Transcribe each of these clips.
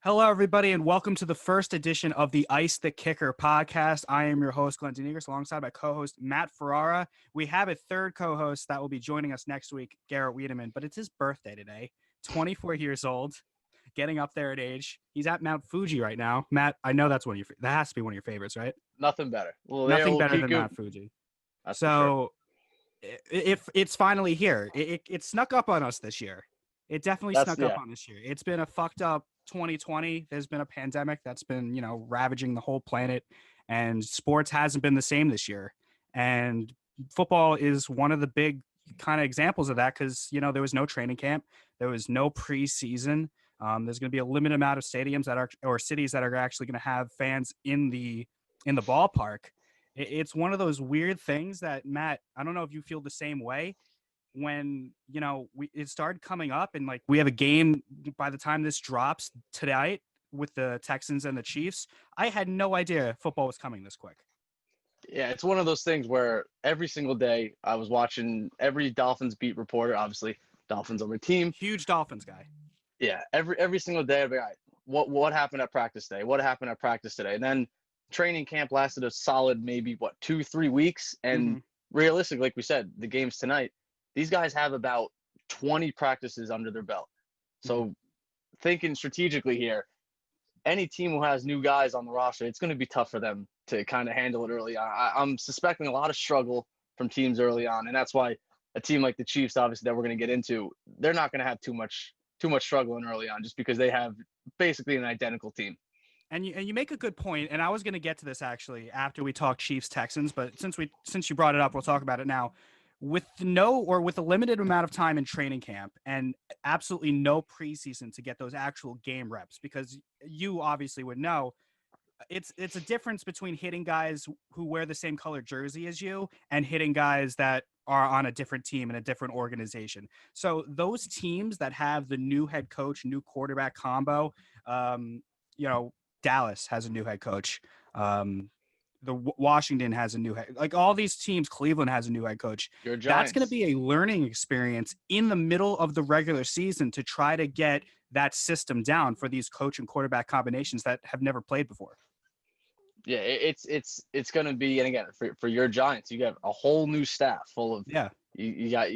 Hello, everybody, and welcome to the first edition of the Ice the Kicker podcast. I am your host, Glen and Matt, alongside my co-host, Matt Ferrara. We have a third co-host that will be joining us next week, Garrett Wiedemann, but it's his birthday today. 24 years old, getting up there in age. He's at Mount Fuji right now. Matt, I know that has to be one of your favorites, right? Nothing better. Well, Nothing we'll better keep than going. Mount Fuji. That's for sure. So, if it's finally here, it snuck up on us this year. It definitely snuck up on this year. It's been a fucked up 2020. There's been a pandemic that's been, ravaging the whole planet, and sports hasn't been the same this year. And football is one of the big kind of examples of that because, there was no training camp. There was no preseason. There's going to be a limited amount of stadiums or cities that are actually going to have fans in the ballpark. It's one of those weird things that, Matt, I don't know if you feel the same way. When it started coming up and we have a game by the time this drops tonight with the Texans and the Chiefs, I had no idea football was coming this quick. Yeah, it's one of those things where every single day I was watching every Dolphins beat reporter. Obviously, Dolphins are my team. Huge Dolphins guy. Yeah, every single day I'd be like, what happened at practice day? What happened at practice today? And then training camp lasted a solid maybe 2-3 weeks, and realistically, like we said, the game's tonight. These guys have about 20 practices under their belt. So thinking strategically here, any team who has new guys on the roster, it's going to be tough for them to kind of handle it early on. I'm suspecting a lot of struggle from teams early on, and that's why a team like the Chiefs, obviously, that we're going to get into, they're not going to have too much struggling early on just because they have basically an identical team. And you make a good point, and I was going to get to this actually after we talk Chiefs Texans, but since you brought it up, we'll talk about it now. With a limited amount of time in training camp and absolutely no preseason to get those actual game reps, because you obviously would know it's a difference between hitting guys who wear the same color jersey as you and hitting guys that are on a different team in a different organization. So those teams that have the new head coach, new quarterback combo, Dallas has a new head coach. Washington has a new head, all these teams. Cleveland has a new head coach. That's going to be a learning experience in the middle of the regular season to try to get that system down for these coach and quarterback combinations that have never played before. Yeah, it's going to be, and again, for your Giants, you got a whole new staff full of you got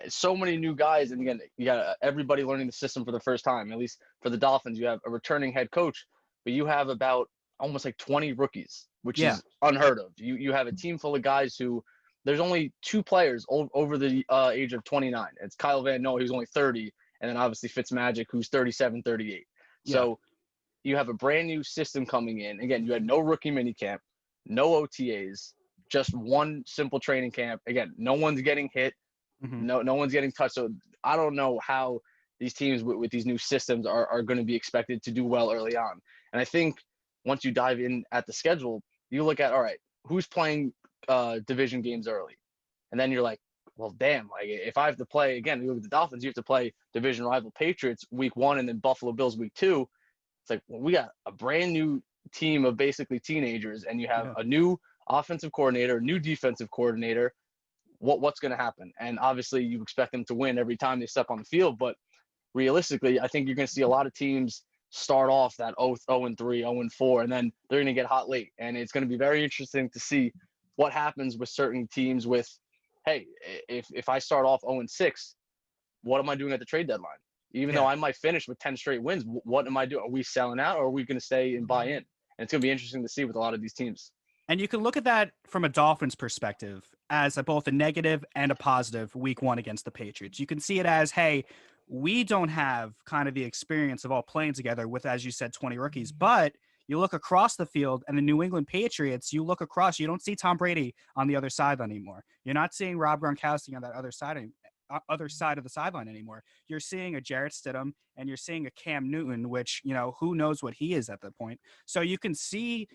so many new guys, and again, you got everybody learning the system for the first time. At least for the Dolphins, you have a returning head coach, but you have about almost 20 rookies, which is unheard of. You have a team full of guys who there's only 2 players over the age of 29. It's Kyle Van Noy, who's only 30, and then obviously Fitzmagic, who's 37, 38. So you have a brand new system coming in. Again, you had no rookie minicamp, no OTAs, just one simple training camp. Again, no one's getting hit. No one's getting touched. So I don't know how these teams with these new systems are going to be expected to do well early on. And I think once you dive in at the schedule, you look at, all right, who's playing division games early? And then you're like, well, damn, if I have to play, again, you look at the Dolphins, you have to play division rival Patriots week 1 and then Buffalo Bills week 2. It's like, well, we got a brand new team of basically teenagers, and you have a new offensive coordinator, new defensive coordinator. What's going to happen? And obviously you expect them to win every time they step on the field, but realistically, I think you're going to see a lot of teams start off that 0-3, 0-4, and then they're going to get hot late. And it's going to be very interesting to see what happens with certain teams with, hey, if I start off 0-6, what am I doing at the trade deadline? Even though I might finish with 10 straight wins, what am I doing? Are we selling out, or are we going to stay and buy in? And it's going to be interesting to see with a lot of these teams. And you can look at that from a Dolphins perspective as both a negative and a positive week 1 against the Patriots. You can see it as, hey, we don't have kind of the experience of all playing together with, as you said, 20 rookies. But you look across the field and the New England Patriots, you look across, you don't see Tom Brady on the other side anymore. You're not seeing Rob Gronkowski on that other side of the sideline anymore. You're seeing a Jarrett Stidham and you're seeing a Cam Newton, which, who knows what he is at that point. So you can see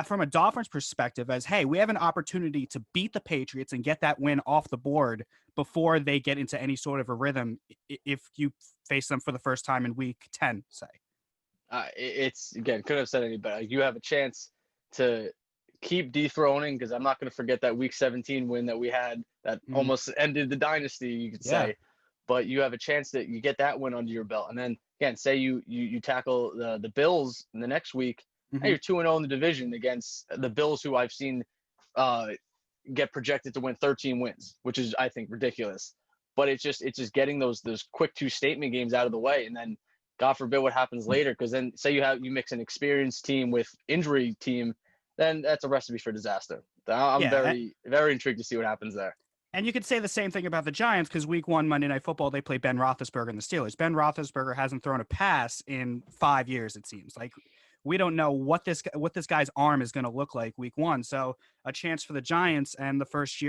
from a Dolphins perspective as, hey, we have an opportunity to beat the Patriots and get that win off the board before they get into any sort of a rhythm if you face them for the first time in week 10, say. It's, again, couldn't have said any better. You have a chance to keep dethroning, because I'm not going to forget that week 17 win that we had that almost ended the dynasty, you could say. but you have a chance that you get that win under your belt. And then again, say you tackle the Bills in the next week, and you're 2-0 in the division against the Bills, who I've seen get projected to win 13 wins, which is, I think, ridiculous. But it's just getting those quick 2 statement games out of the way, and then God forbid what happens later, because then say you mix an experienced team with injury team, then that's a recipe for disaster. I'm very, very intrigued to see what happens there. And you could say the same thing about the Giants, because week 1, Monday Night Football, they play Ben Roethlisberger and the Steelers. Ben Roethlisberger hasn't thrown a pass in 5 years, it seems. Like, we don't know what this guy's arm is going to look like week 1. So a chance for the Giants and the first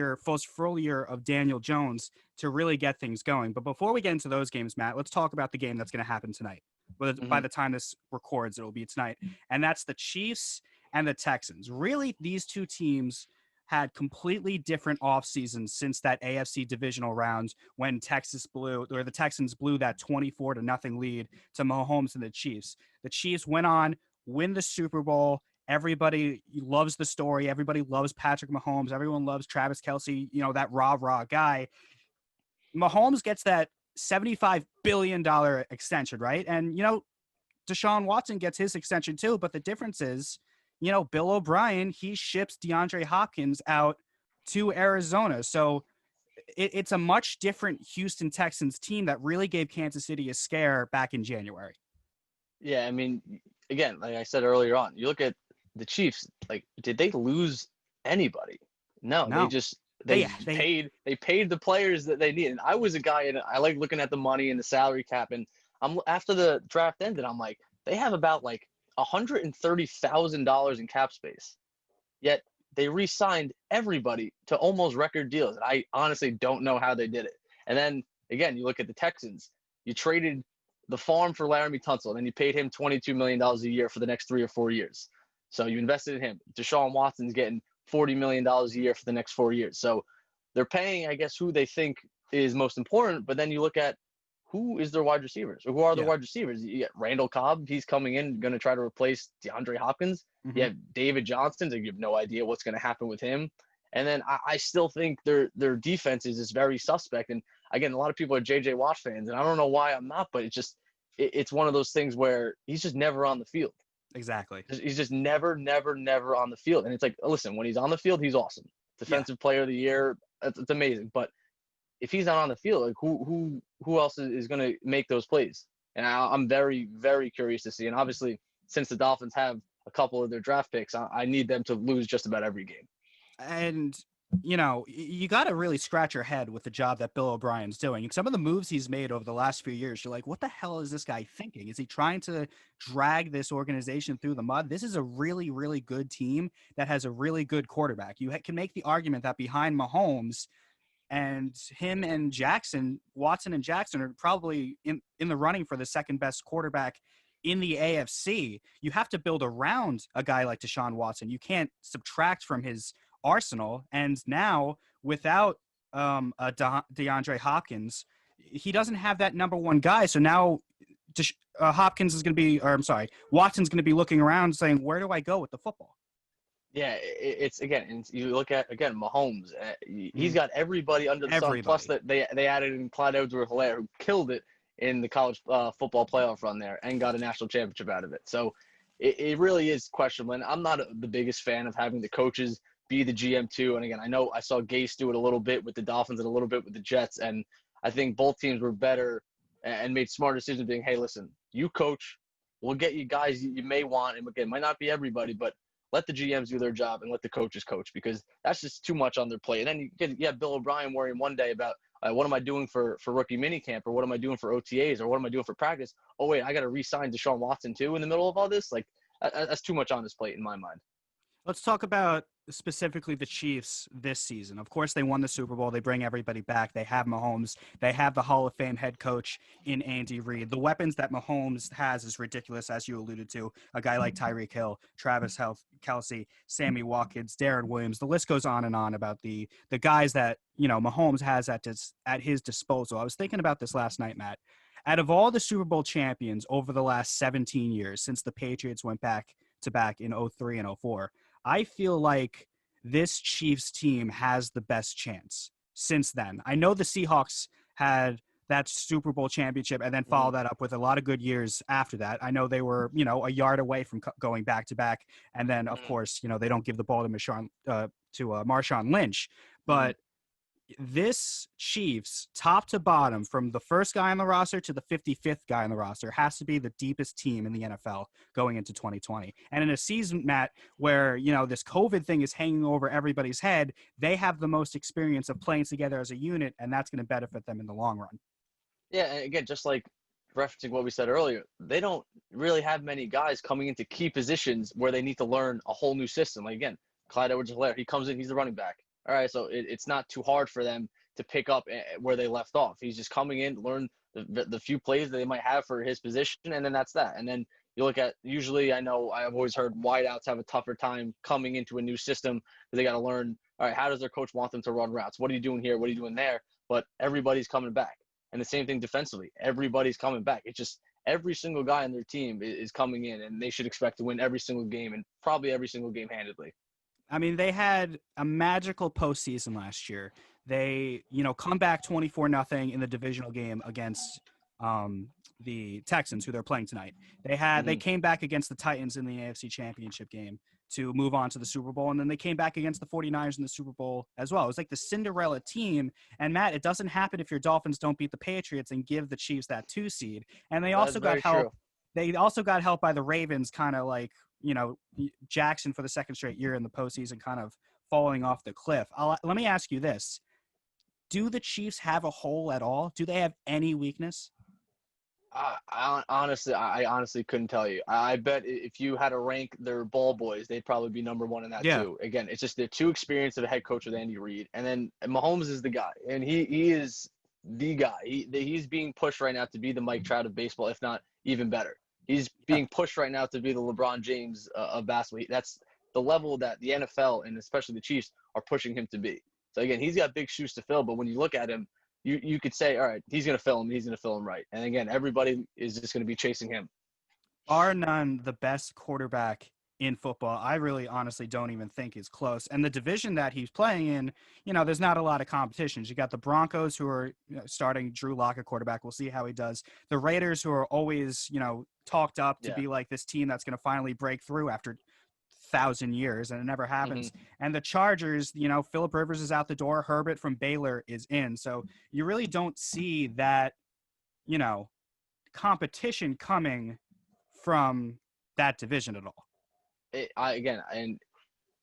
full year of Daniel Jones to really get things going. But before we get into those games, Matt, let's talk about the game that's going to happen tonight. By the time this records, it will be tonight. And that's the Chiefs and the Texans. Really, these two teams had completely different off seasons since that AFC divisional round when the Texans blew that 24-0 lead to Mahomes and the Chiefs. The Chiefs went on, win the Super Bowl. Everybody loves the story. Everybody loves Patrick Mahomes. Everyone loves Travis Kelce, that rah-rah guy. Mahomes gets that $75 billion extension, right? And, Deshaun Watson gets his extension too, but the difference is, Bill O'Brien, he ships DeAndre Hopkins out to Arizona. So it's a much different Houston Texans team that really gave Kansas City a scare back in January. Yeah, I mean, again, like I said earlier on, you look at the Chiefs, like, did they lose anybody? No. They paid the players that they needed. And I was a guy, and I like looking at the money and the salary cap, and after the draft ended, I'm like, they have about like $130,000 in cap space, yet they re-signed everybody to almost record deals. And I honestly don't know how they did it. And then again, you look at the Texans. You traded the farm for Laramie Tunsil, and then you paid him $22 million a year for the next 3 or 4 years. So you invested in him. Deshaun Watson's getting $40 million a year for the next 4 years. So they're paying, I guess, who they think is most important. But then you look at who is their wide receivers, or who are their wide receivers. You get Randall Cobb. He's coming in, going to try to replace DeAndre Hopkins. You have David Johnson. So you have no idea what's going to happen with him. And then I still think their defense is very suspect. And again, a lot of people are J.J. Watt fans, and I don't know why I'm not, but it's one of those things where he's just never on the field. Exactly. He's just never on the field. And it's like, listen, when he's on the field, he's awesome. Defensive player of the year. It's amazing. But if he's not on the field, like who else is going to make those plays? And I'm very, very curious to see. And obviously, since the Dolphins have a couple of their draft picks, I need them to lose just about every game. And, you got to really scratch your head with the job that Bill O'Brien's doing. Some of the moves he's made over the last few years, you're like, what the hell is this guy thinking? Is he trying to drag this organization through the mud? This is a really, really good team that has a really good quarterback. You can make the argument that behind Mahomes and him and Watson and Jackson are probably in the running for the second best quarterback in the AFC. You have to build around a guy like Deshaun Watson. You can't subtract from his arsenal. And now without DeAndre Hopkins, he doesn't have that number one guy. So now Watson's going to be looking around saying, where do I go with the football? Yeah, it's again, you look at Mahomes. He's got everybody under the sun. Plus, that they added in Clyde Edwards-Helaire, who killed it in the college football playoff run there and got a national championship out of it. So it really is questionable. And I'm not the biggest fan of having the coaches be the GM too. And again, I know I saw Gase do it a little bit with the Dolphins and a little bit with the Jets, and I think both teams were better and made smart decisions, being, hey, listen, you coach, we'll get you guys you may want, and again, it might not be everybody, but let the GMs do their job and let the coaches coach, because that's just too much on their plate. And then you have Bill O'Brien worrying one day about what am I doing for rookie minicamp, or what am I doing for OTAs, or what am I doing for practice? Oh, wait, I got to re-sign Deshaun Watson too in the middle of all this? Like, that's too much on his plate in my mind. Let's talk about specifically the Chiefs this season. Of course, they won the Super Bowl. They bring everybody back. They have Mahomes. They have the Hall of Fame head coach in Andy Reid. The weapons that Mahomes has is ridiculous, as you alluded to. A guy like Tyreek Hill, Travis Kelce, Sammy Watkins, Darren Williams. The list goes on and on about the guys that, Mahomes has at his disposal. I was thinking about this last night, Matt. Out of all the Super Bowl champions over the last 17 years, since the Patriots went back to back in 03 and 04, I feel like this Chiefs team has the best chance since then. I know the Seahawks had that Super Bowl championship and then follow that up with a lot of good years after that. I know they were, you know, a yard away from going back to back. And then, of course, you know, they don't give the ball to Marshawn Lynch. But this Chiefs, top to bottom, from the first guy on the roster to the 55th guy on the roster, has to be the deepest team in the NFL going into 2020. And in a season, Matt, where, you know, this COVID thing is hanging over everybody's head, they have the most experience of playing together as a unit, and that's going to benefit them in the long run. Yeah, and again, just like referencing what we said earlier, they don't really have many guys coming into key positions where they need to learn a whole new system. Like, again, Clyde Edwards-Helaire, he comes in, he's the running back. All right, so it's not too hard for them to pick up where they left off. He's just coming in, learn the few plays that they might have for his position, and then that's that. And then you look at, usually I know I've always heard wideouts have a tougher time coming into a new system because they got to learn, all right, how does their coach want them to run routes? What are you doing here? What are you doing there? But everybody's coming back. And the same thing defensively. Everybody's coming back. It's just every single guy on their team is coming in, and they should expect to win every single game and probably every single game handedly. I mean, they had a magical postseason last year. They, you know, come back 24-0 in the divisional game against the Texans, who they're playing tonight. They came back against the Titans in the AFC Championship game to move on to the Super Bowl, and then they came back against the 49ers in the Super Bowl as well. It was like the Cinderella team. And Matt, it doesn't happen if your Dolphins don't beat the Patriots and give the Chiefs that 2 seed. And they also got help. True. They also got help by the Ravens, kind of like, you know, Jackson for the second straight year in the postseason kind of falling off the cliff. Let me ask you this. Do the Chiefs have a hole at all? Do they have any weakness? I honestly couldn't tell you. I bet if you had to rank their ball boys, they'd probably be number one in that too. Again, it's just they're too experienced of a head coach with Andy Reid. And then Mahomes is the guy. And he is the guy. He's being pushed right now to be the Mike Trout of baseball, if not even better. He's being pushed right now to be the LeBron James of basketball. That's the level that the NFL and especially the Chiefs are pushing him to be. So, again, he's got big shoes to fill. But when you look at him, you could say, all right, he's going to fill him. He's going to fill him right. And, again, everybody is just going to be chasing him. Bar none, the best quarterback in football, I really honestly don't even think is close. And the division that he's playing in, you know, there's not a lot of competitions. You got the Broncos, who are starting Drew Lock at quarterback. We'll see how he does. The Raiders, who are always, you know, talked up to be like this team that's going to finally break through after 1,000 years, and it never happens. And the Chargers, you know, Phillip Rivers is out the door. Herbert from Baylor is in. So you really don't see that, you know, competition coming from that division at all. Again, and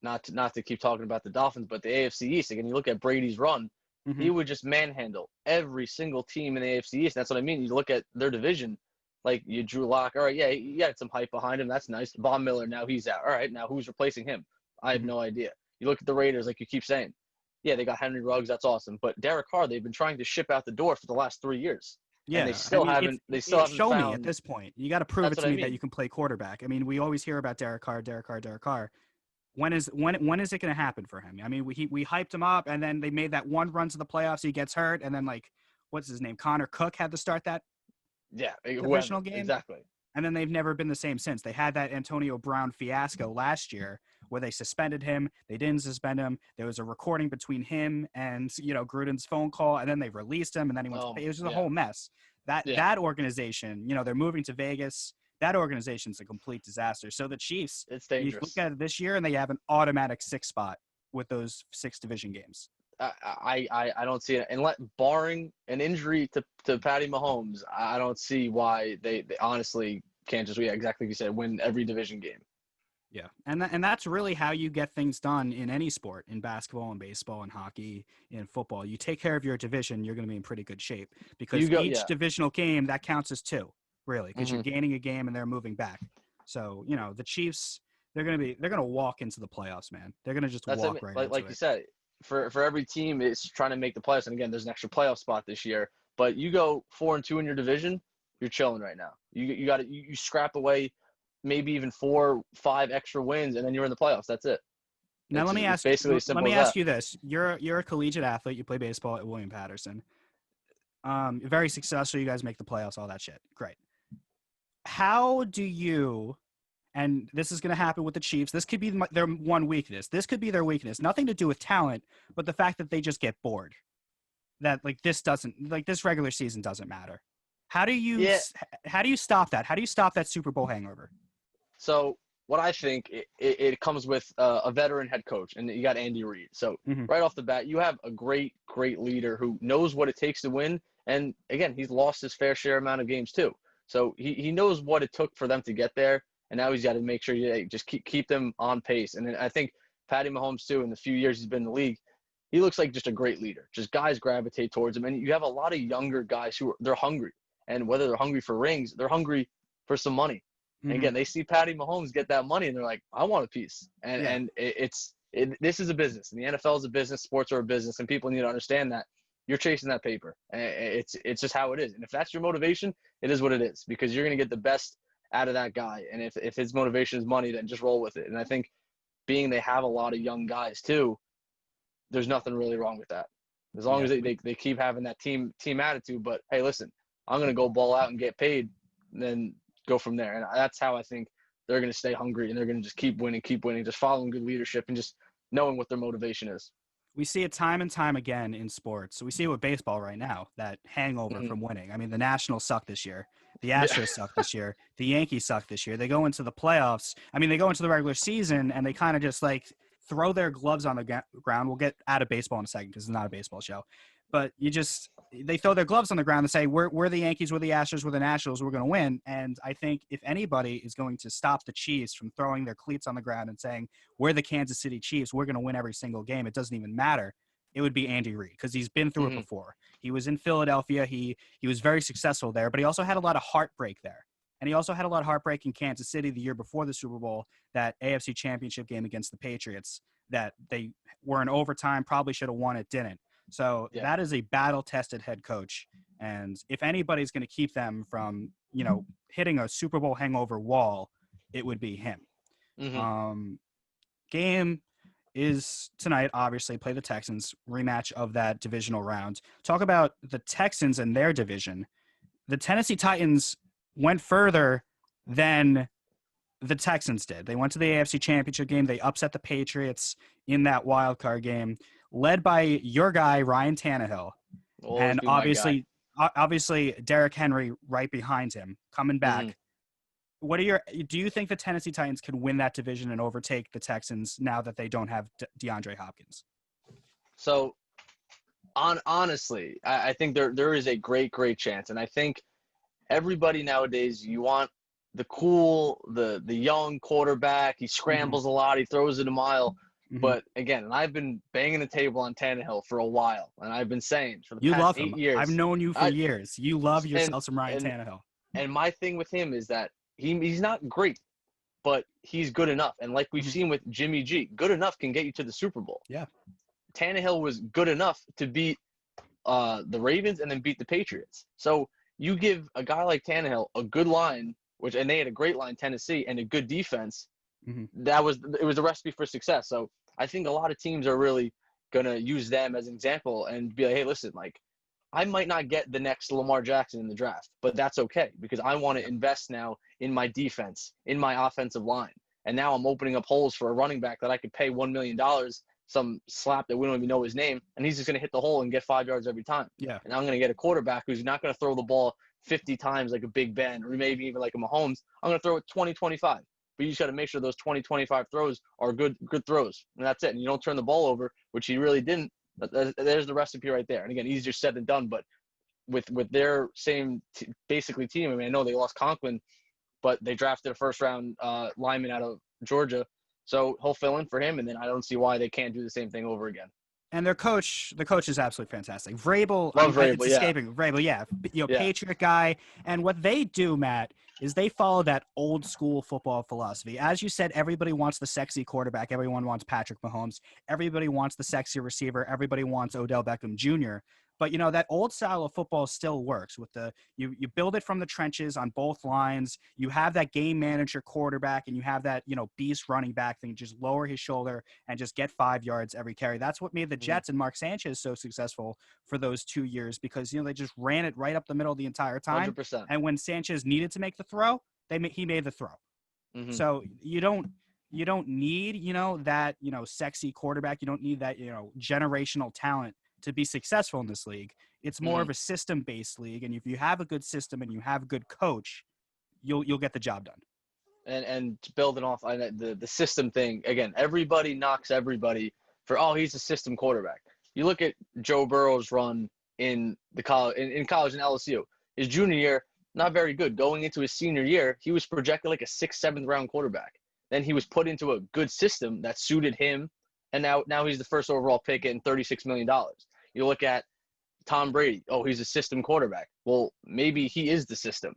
not to keep talking about the Dolphins, but the AFC East, again, you look at Brady's run, he would just manhandle every single team in the AFC East. That's what I mean. You look at their division, like you Drew Lock. All right, yeah, you got some hype behind him. That's nice. Von Miller, now he's out. All right, now who's replacing him? I have no idea. You look at the Raiders, like you keep saying. Yeah, they got Henry Ruggs. That's awesome. But Derek Carr, they've been trying to ship out the door for the last 3 years. Yeah, and they still haven't. They still haven't show found, me at this point. You got to prove it to me that you can play quarterback. I mean, we always hear about Derek Carr. When is it going to happen for him? I mean, we hyped him up, and then they made that one run to the playoffs. He gets hurt, and then like, what's his name? Connor Cook had to start that divisional game. Exactly. And then they've never been the same since. They had that Antonio Brown fiasco last year where they suspended him. They didn't suspend him. There was a recording between him and, you know, Gruden's phone call, and then they released him, and then he went to, it was just a whole mess. That organization, you know, they're moving to Vegas. That organization's a complete disaster. So the Chiefs, it's dangerous. You look at it this year, and they have an automatic 6 spot with those 6 division games. I don't see it. And barring an injury to Patty Mahomes, I don't see why they honestly can't just, exactly like you said, win every division game. Yeah, and that's really how you get things done in any sport, in basketball and baseball and hockey, in football. You take care of your division, you're going to be in pretty good shape because each divisional game, that counts as 2, really, because you're gaining a game and they're moving back. So, you know, the Chiefs, they're going to walk into the playoffs, man. They're going to just walk right into it. Like you said, for every team is trying to make the playoffs, and again, there's an extra playoff spot this year. But you go 4-2 in your division, you're chilling right now. You scrap away maybe even 4-5 extra wins, and then you're in the playoffs. That's it. Now let me ask you this: you're a collegiate athlete. You play baseball at William Patterson. Very successful. You guys make the playoffs. All that shit. Great. How do you? And this is going to happen with the Chiefs. This could be their one weakness. This could be their weakness. Nothing to do with talent, but the fact that they just get bored. that like this regular season doesn't matter. How do you stop that? How do you stop that Super Bowl hangover? So what I think it comes with a veteran head coach, and you got Andy Reid. So right off the bat, you have a great leader who knows what it takes to win. And again, he's lost his fair share amount of games too. So he knows what it took for them to get there. And now he's got to make sure you just keep them on pace. And then I think Patty Mahomes too, in the few years he's been in the league, he looks like just a great leader. Just guys gravitate towards him. And you have a lot of younger guys they're hungry. And whether they're hungry for rings, they're hungry for some money. And again, they see Patty Mahomes get that money, and they're like, "I want a piece." And this is a business, and the NFL is a business, sports are a business, and people need to understand that you're chasing that paper. And it's just how it is. And if that's your motivation, it is what it is, because you're going to get the best out of that guy. And if his motivation is money, then just roll with it. And I think being they have a lot of young guys too, there's nothing really wrong with that, as long as they keep having that team attitude. But hey, listen, I'm going to go ball out and get paid, and then go from there. And that's how I think they're going to stay hungry, and they're going to just keep winning, just following good leadership and just knowing what their motivation is. We see it time and time again in sports. So we see it with baseball right now, that hangover from winning. I mean, the Nationals suck this year. The Astros suck this year. The Yankees suck this year. They go into the playoffs. I mean, they go into the regular season, and they kind of just like throw their gloves on the ground. We'll get out of baseball in a second because it's not a baseball show. But they throw their gloves on the ground and say, we're the Yankees, we're the Astros, we're the Nationals, we're going to win. And I think if anybody is going to stop the Chiefs from throwing their cleats on the ground and saying, we're the Kansas City Chiefs, we're going to win every single game, it doesn't even matter, it would be Andy Reid, because he's been through it before. He was in Philadelphia. He was very successful there, but he also had a lot of heartbreak there. And he also had a lot of heartbreak in Kansas City the year before the Super Bowl, that AFC Championship game against the Patriots, that they were in overtime, probably should have won it, didn't. So that is a battle-tested head coach. And if anybody's going to keep them from, hitting a Super Bowl hangover wall, it would be him. Game is tonight, obviously, play the Texans, rematch of that divisional round. Talk about the Texans and their division. The Tennessee Titans went further than the Texans did. They went to the AFC Championship game. They upset the Patriots in that wild card game, led by your guy, Ryan Tannehill. And obviously Derrick Henry right behind him, coming back. Do you think the Tennessee Titans can win that division and overtake the Texans now that they don't have DeAndre Hopkins? So honestly, I think there is a great chance. And I think everybody nowadays, you want the cool, the young quarterback. He scrambles a lot. He throws it a mile. But again, and I've been banging the table on Tannehill for a while, and I've been saying for the past 8 years. I've known you for years. You love yourself some Ryan Tannehill. And my thing with him is that he's not great, but he's good enough. And like we've seen with Jimmy G, good enough can get you to the Super Bowl. Yeah. Tannehill was good enough to beat the Ravens and then beat the Patriots. So you give a guy like Tannehill a good line, and they had a great line, Tennessee, and a good defense. It was a recipe for success. So I think a lot of teams are really going to use them as an example and be like, hey, listen, like, I might not get the next Lamar Jackson in the draft, but that's okay, because I want to invest now in my defense, in my offensive line. And now I'm opening up holes for a running back that I could pay $1 million, some slap that we don't even know his name, and he's just going to hit the hole and get 5 yards every time. Yeah. And I'm going to get a quarterback who's not going to throw the ball 50 times like a Big Ben or maybe even like a Mahomes. I'm going to throw it 20, 25. But you just got to make sure those 20, 25 throws are good throws. And that's it. And you don't turn the ball over, which he really didn't. There's the recipe right there. And again, easier said than done. But with their same basically team, I mean, I know they lost Conklin, but they drafted a first-round lineman out of Georgia. So he'll fill in for him. And then I don't see why they can't do the same thing over again. And the coach is absolutely fantastic. Vrabel, Vrabel, yeah. Patriot guy. And what they do, Matt, is they follow that old school football philosophy. As you said, everybody wants the sexy quarterback. Everyone wants Patrick Mahomes. Everybody wants the sexy receiver. Everybody wants Odell Beckham Jr. But, that old style of football still works with you build it from the trenches on both lines. You have that game manager quarterback, and you have that, beast running back thing. Just lower his shoulder and just get 5 yards every carry. That's what made the Jets and Mark Sanchez so successful for those 2 years, because, they just ran it right up the middle the entire time. 100%. And when Sanchez needed to make the throw, he made the throw. So you don't need, that, sexy quarterback. You don't need that, generational talent to be successful in this league. It's more of a system-based league, and if you have a good system and you have a good coach, you'll get the job done. And building off on the system thing, again, everybody knocks everybody for, he's a system quarterback. You look at Joe Burrow's run in college in LSU. His junior year, not very good. Going into his senior year, he was projected like a 6th, 7th round quarterback. Then he was put into a good system that suited him, and now he's the first overall pick and $36 million. You look at Tom Brady. He's a system quarterback. Well, maybe he is the system.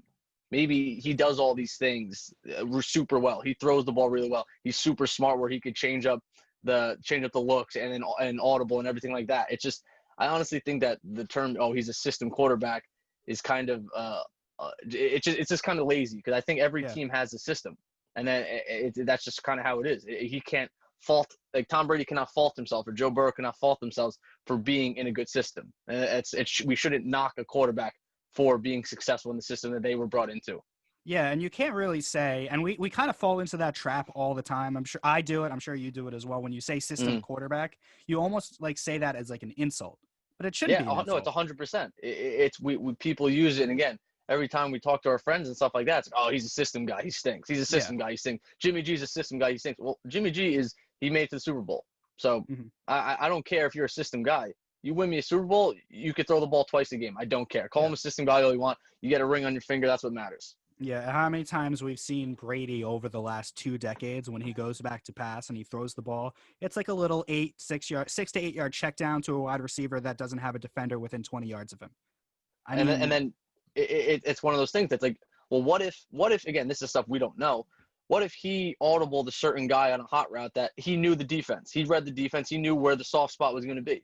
Maybe he does all these things super well. He throws the ball really well. He's super smart where he could change up the looks and audible and everything like that. It's just, I honestly think that the term he's a system quarterback is kind of it's just kind of lazy, because I think every team has a system, and then that's just kind of how it is. He can't fault, like Tom Brady cannot fault himself, or Joe Burrow cannot fault themselves for being in a good system. We shouldn't knock a quarterback for being successful in the system that they were brought into. Yeah, and you can't really say, and we kind of fall into that trap all the time. I'm sure I do it. I'm sure you do it as well. When you say system quarterback, you almost like say that as like an insult, but it shouldn't be an insult. No, it's 100%. It's we people use it, and again, every time we talk to our friends and stuff like that, it's he's a system guy, he stinks. He's a system guy, he stinks. Jimmy G's a system guy, he stinks. Well, Jimmy G he made it to the Super Bowl. So I don't care if you're a system guy. You win me a Super Bowl, you could throw the ball twice a game. I don't care. Call him a system guy all you want. You get a ring on your finger. That's what matters. Yeah, how many times we've seen Brady over the last 2 decades when he goes back to pass and he throws the ball, it's like a little 6 to 8 yard check down to a wide receiver that doesn't have a defender within 20 yards of him. And then it's one of those things that's like, well, what if again, this is stuff we don't know. What if he audibled a certain guy on a hot route that he knew the defense? He read the defense. He knew where the soft spot was going to be.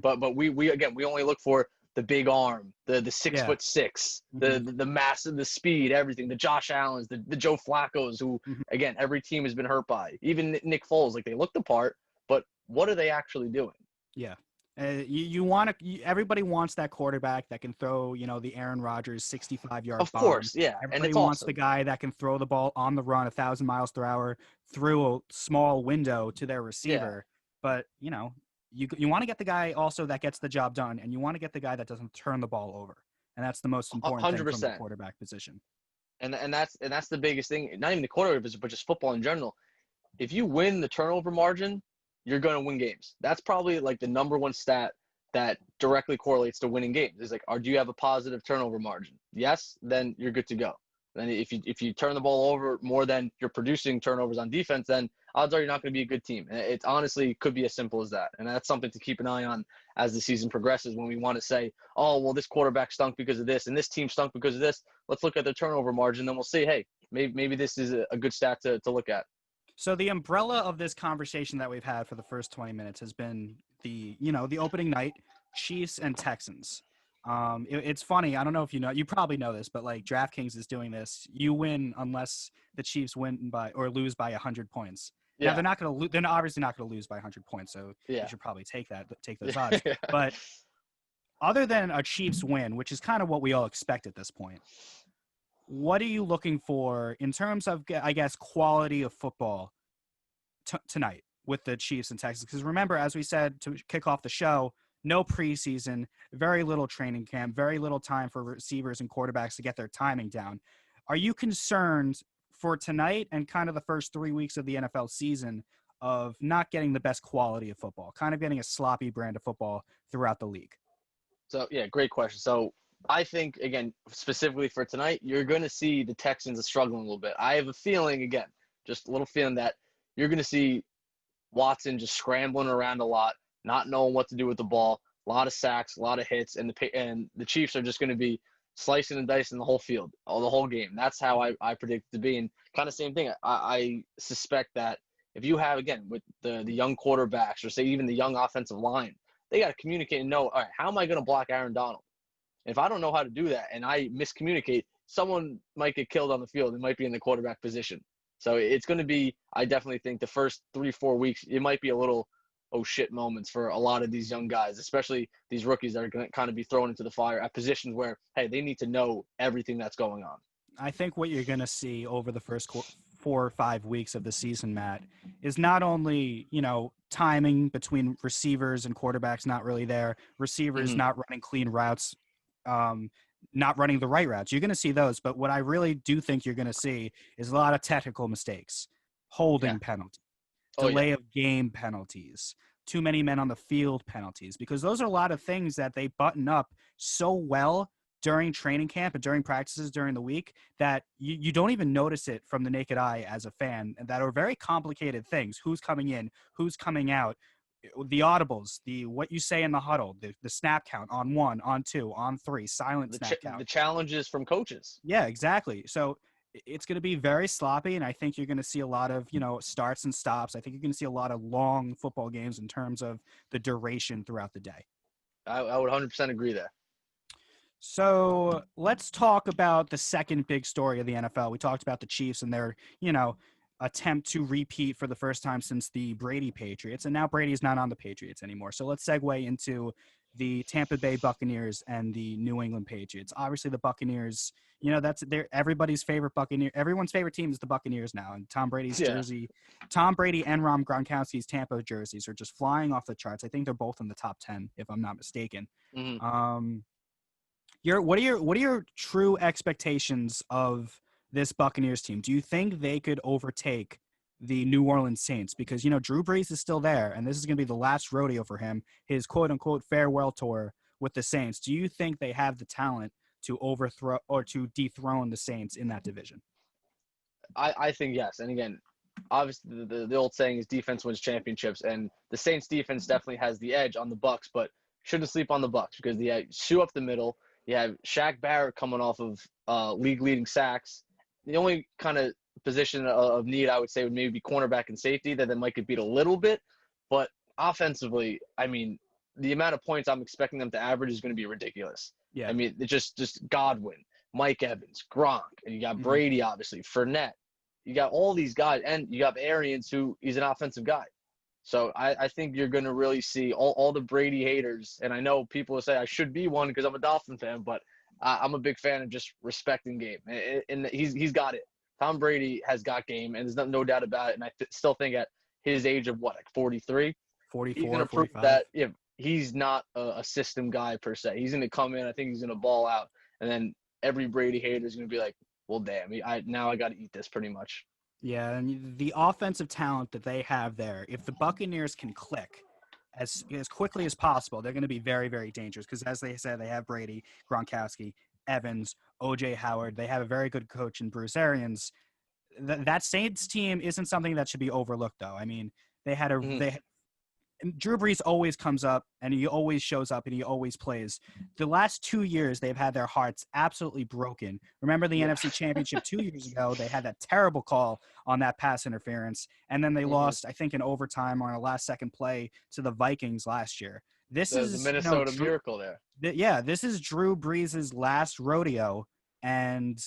But we only look for the big arm, the 6'6", the massive, the speed, everything, the Josh Allens, the Joe Flacco's, who again, every team has been hurt by. Even Nick Foles, like, they look the part, but what are they actually doing? Yeah. Everybody wants that quarterback that can throw, the Aaron Rodgers 65-yard bomb. Of course, yeah. Everybody wants the guy that can throw the ball on the run 1,000 miles per hour through a small window to their receiver. But, you want to get the guy also that gets the job done, and you want to get the guy that doesn't turn the ball over. And that's the most important 100%. Thing from the quarterback position. And that's the biggest thing, not even the quarterback position, but just football in general. If you win the turnover margin, you're going to win games. That's probably like the number one stat that directly correlates to winning games. Is like, do you have a positive turnover margin? Yes, then you're good to go. And if you turn the ball over more than you're producing turnovers on defense, then odds are you're not going to be a good team. And it honestly could be as simple as that. And that's something to keep an eye on as the season progresses, when we want to say, this quarterback stunk because of this, and this team stunk because of this. Let's look at the turnover margin, then we'll see, hey, maybe this is a good stat to look at. So the umbrella of this conversation that we've had for the first 20 minutes has been the opening night, Chiefs and Texans. It's funny. I don't know if you probably know this, but like DraftKings is doing this. You win unless the Chiefs win by or lose by 100 points. Yeah. Now they're not going to. They're obviously not going to lose by 100 points. So you should probably take those odds. But other than a Chiefs win, which is kind of what we all expect at this point, what are you looking for in terms of, I guess, quality of football tonight with the Chiefs and Texans? Because remember, as we said to kick off the show, no preseason, very little training camp, very little time for receivers and quarterbacks to get their timing down. Are you concerned for tonight and kind of the first 3 weeks of the NFL season of not getting the best quality of football, kind of getting a sloppy brand of football throughout the league? So, yeah, great question. So I think, again, specifically for tonight, you're going to see the Texans struggling a little bit. I have a feeling, again, just a little feeling that you're going to see Watson just scrambling around a lot, not knowing what to do with the ball, a lot of sacks, a lot of hits, and the Chiefs are just going to be slicing and dicing the whole field, the whole game. That's how I predict it to be. And kind of same thing. I suspect that if you have, again, with the young quarterbacks, or say even the young offensive line, they got to communicate and know, all right, how am I going to block Aaron Donald? And if I don't know how to do that and I miscommunicate, someone might get killed on the field. It might be in the quarterback position. So it's going to be, I definitely think the first 3-4 weeks, it might be a little oh shit moments for a lot of these young guys, especially these rookies that are going to kind of be thrown into the fire at positions where, hey, they need to know everything that's going on. I think what you're going to see over the first 4 or 5 weeks of the season, Matt, is not only, timing between receivers and quarterbacks not really there. Receivers not running clean routes, not running the right routes. You're going to see those. But what I really do think you're going to see is a lot of technical mistakes, holding penalties, delay of game penalties, too many men on the field penalties, because those are a lot of things that they button up so well during training camp and during practices during the week that you don't even notice it from the naked eye as a fan, and that are very complicated things. Who's coming in, who's coming out, the audibles, the what you say in the huddle, the snap count on 1, on 2, on 3, silent snap count. The challenges from coaches. Yeah, exactly. So it's going to be very sloppy, and I think you're going to see a lot of, starts and stops. I think you're going to see a lot of long football games in terms of the duration throughout the day. I would 100% agree there. So let's talk about the second big story of the NFL. We talked about the Chiefs and their, attempt to repeat for the first time since the Brady Patriots. And now Brady's not on the Patriots anymore. So let's segue into the Tampa Bay Buccaneers and the New England Patriots. Obviously the Buccaneers, everybody's favorite Buccaneer. Everyone's favorite team is the Buccaneers now. And Tom Brady's jersey, Tom Brady and Ron Gronkowski's Tampa jerseys are just flying off the charts. I think they're both in the top 10, if I'm not mistaken. What are your true expectations of this Buccaneers team? Do you think they could overtake the New Orleans Saints? Because, Drew Brees is still there, and this is going to be the last rodeo for him, his quote-unquote farewell tour with the Saints. Do you think they have the talent to overthrow or to dethrone the Saints in that division? I think yes. And again, obviously the old saying is defense wins championships, and the Saints defense definitely has the edge on the Bucs, but shouldn't sleep on the Bucs because they shoe up the middle. You have Shaq Barrett coming off of league-leading sacks. The only kind of position of need, I would say, would maybe be cornerback and safety that might get beat a little bit. But offensively, I mean, the amount of points I'm expecting them to average is going to be ridiculous. Yeah. I mean, it's just Godwin, Mike Evans, Gronk, and you got Brady, obviously, Fournette. You got all these guys, and you have Arians, who he's an offensive guy. So I think you're going to really see all the Brady haters. And I know people will say I should be one because I'm a Dolphin fan, but I'm a big fan of just respecting game. And he's got it. Tom Brady has got game, and there's no doubt about it. And I still think at his age of, 43? 44, he's going to prove that he's not a system guy per se. He's going to come in. I think he's going to ball out. And then every Brady hater is going to be like, well, damn, now I got to eat this pretty much. Yeah, and the offensive talent that they have there, if the Buccaneers can click as quickly as possible, they're going to be very, very dangerous because, as they said, they have Brady, Gronkowski, Evans, O.J. Howard. They have a very good coach in Bruce Arians. That Saints team isn't something that should be overlooked, though. I mean, Drew Brees always comes up, and he always shows up, and he always plays. The last 2 years, they've had their hearts absolutely broken. Remember the NFC Championship 2 years ago? They had that terrible call on that pass interference, and then they lost, I think, in overtime on a last-second play to the Vikings last year. This is the Minnesota Miracle there. This is Drew Brees' last rodeo, and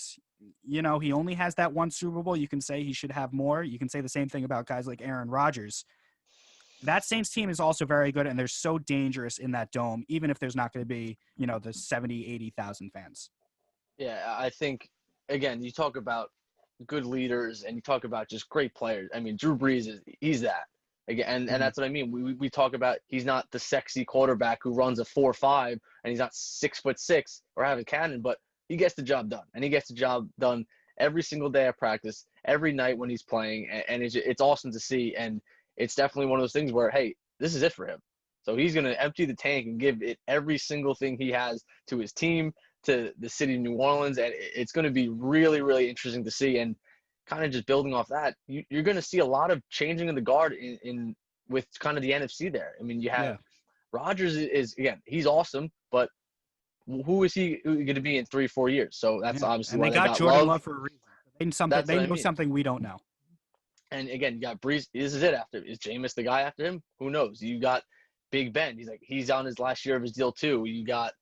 he only has that one Super Bowl. You can say he should have more. You can say the same thing about guys like Aaron Rodgers. That Saints team is also very good, and they're so dangerous in that dome, even if there's not going to be, the 70, 80,000 fans. Yeah, I think, again, you talk about good leaders and you talk about just great players. I mean, Drew Brees, he's that. Again, and that's what I mean. We talk about he's not the sexy quarterback who runs a 4.5 and he's not 6'6" or have a cannon, but he gets the job done. And he gets the job done every single day of practice, every night when he's playing, and it's awesome to see. And it's definitely one of those things where, hey, this is it for him. So he's going to empty the tank and give it every single thing he has to his team, to the city of New Orleans. And it's going to be really, really interesting to see. And kind of just building off that, you're going to see a lot of changing of the guard in with kind of the NFC there. I mean, you have Rodgers is, again, he's awesome, but who is he going to be in 3-4 years? So that's obviously and why they got Jordan Love for a reason. They know something we don't know. And again, you got Brees. This is it after. Is Jameis the guy after him? Who knows? You got Big Ben. He's on his last year of his deal too. You got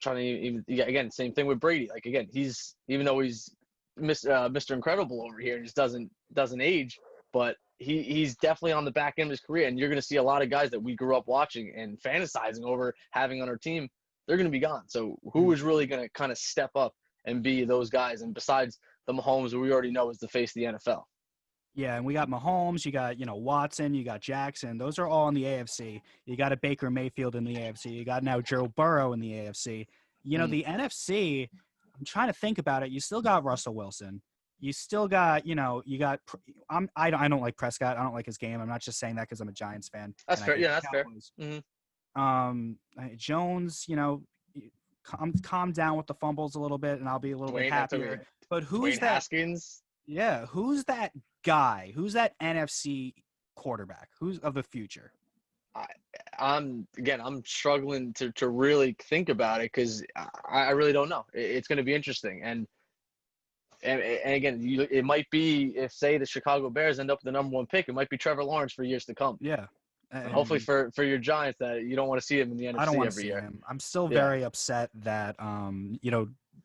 again, same thing with Brady. Again, he's, even though he's Mr. Incredible over here and just doesn't age, but he's definitely on the back end of his career. And you're going to see a lot of guys that we grew up watching and fantasizing over having on our team. They're going to be gone. So who is really going to kind of step up and be those guys? And besides the Mahomes, who we already know is the face of the NFL. Yeah, and we got Mahomes, you got, Watson, you got Jackson. Those are all in the AFC. You got a Baker Mayfield in the AFC. You got now Joe Burrow in the AFC. The NFC, I'm trying to think about it. You still got Russell Wilson. You still got, I don't like Prescott. I don't like his game. I'm not just saying that because I'm a Giants fan. That's fair. Yeah, that's fair. Jones, calm down with the fumbles a little bit, and I'll be a little bit happier. But who's Dwayne that? Haskins? Yeah, who's that guy? Who's that NFC quarterback? Who's of the future? I'm struggling to really think about it because I really don't know. It's going to be interesting, and again, it might be if say the Chicago Bears end up with the #1 pick, it might be Trevor Lawrence for years to come. Yeah, and hopefully for your Giants that you don't want to see him in the NFC every year. I don't want to see him. I'm still very upset that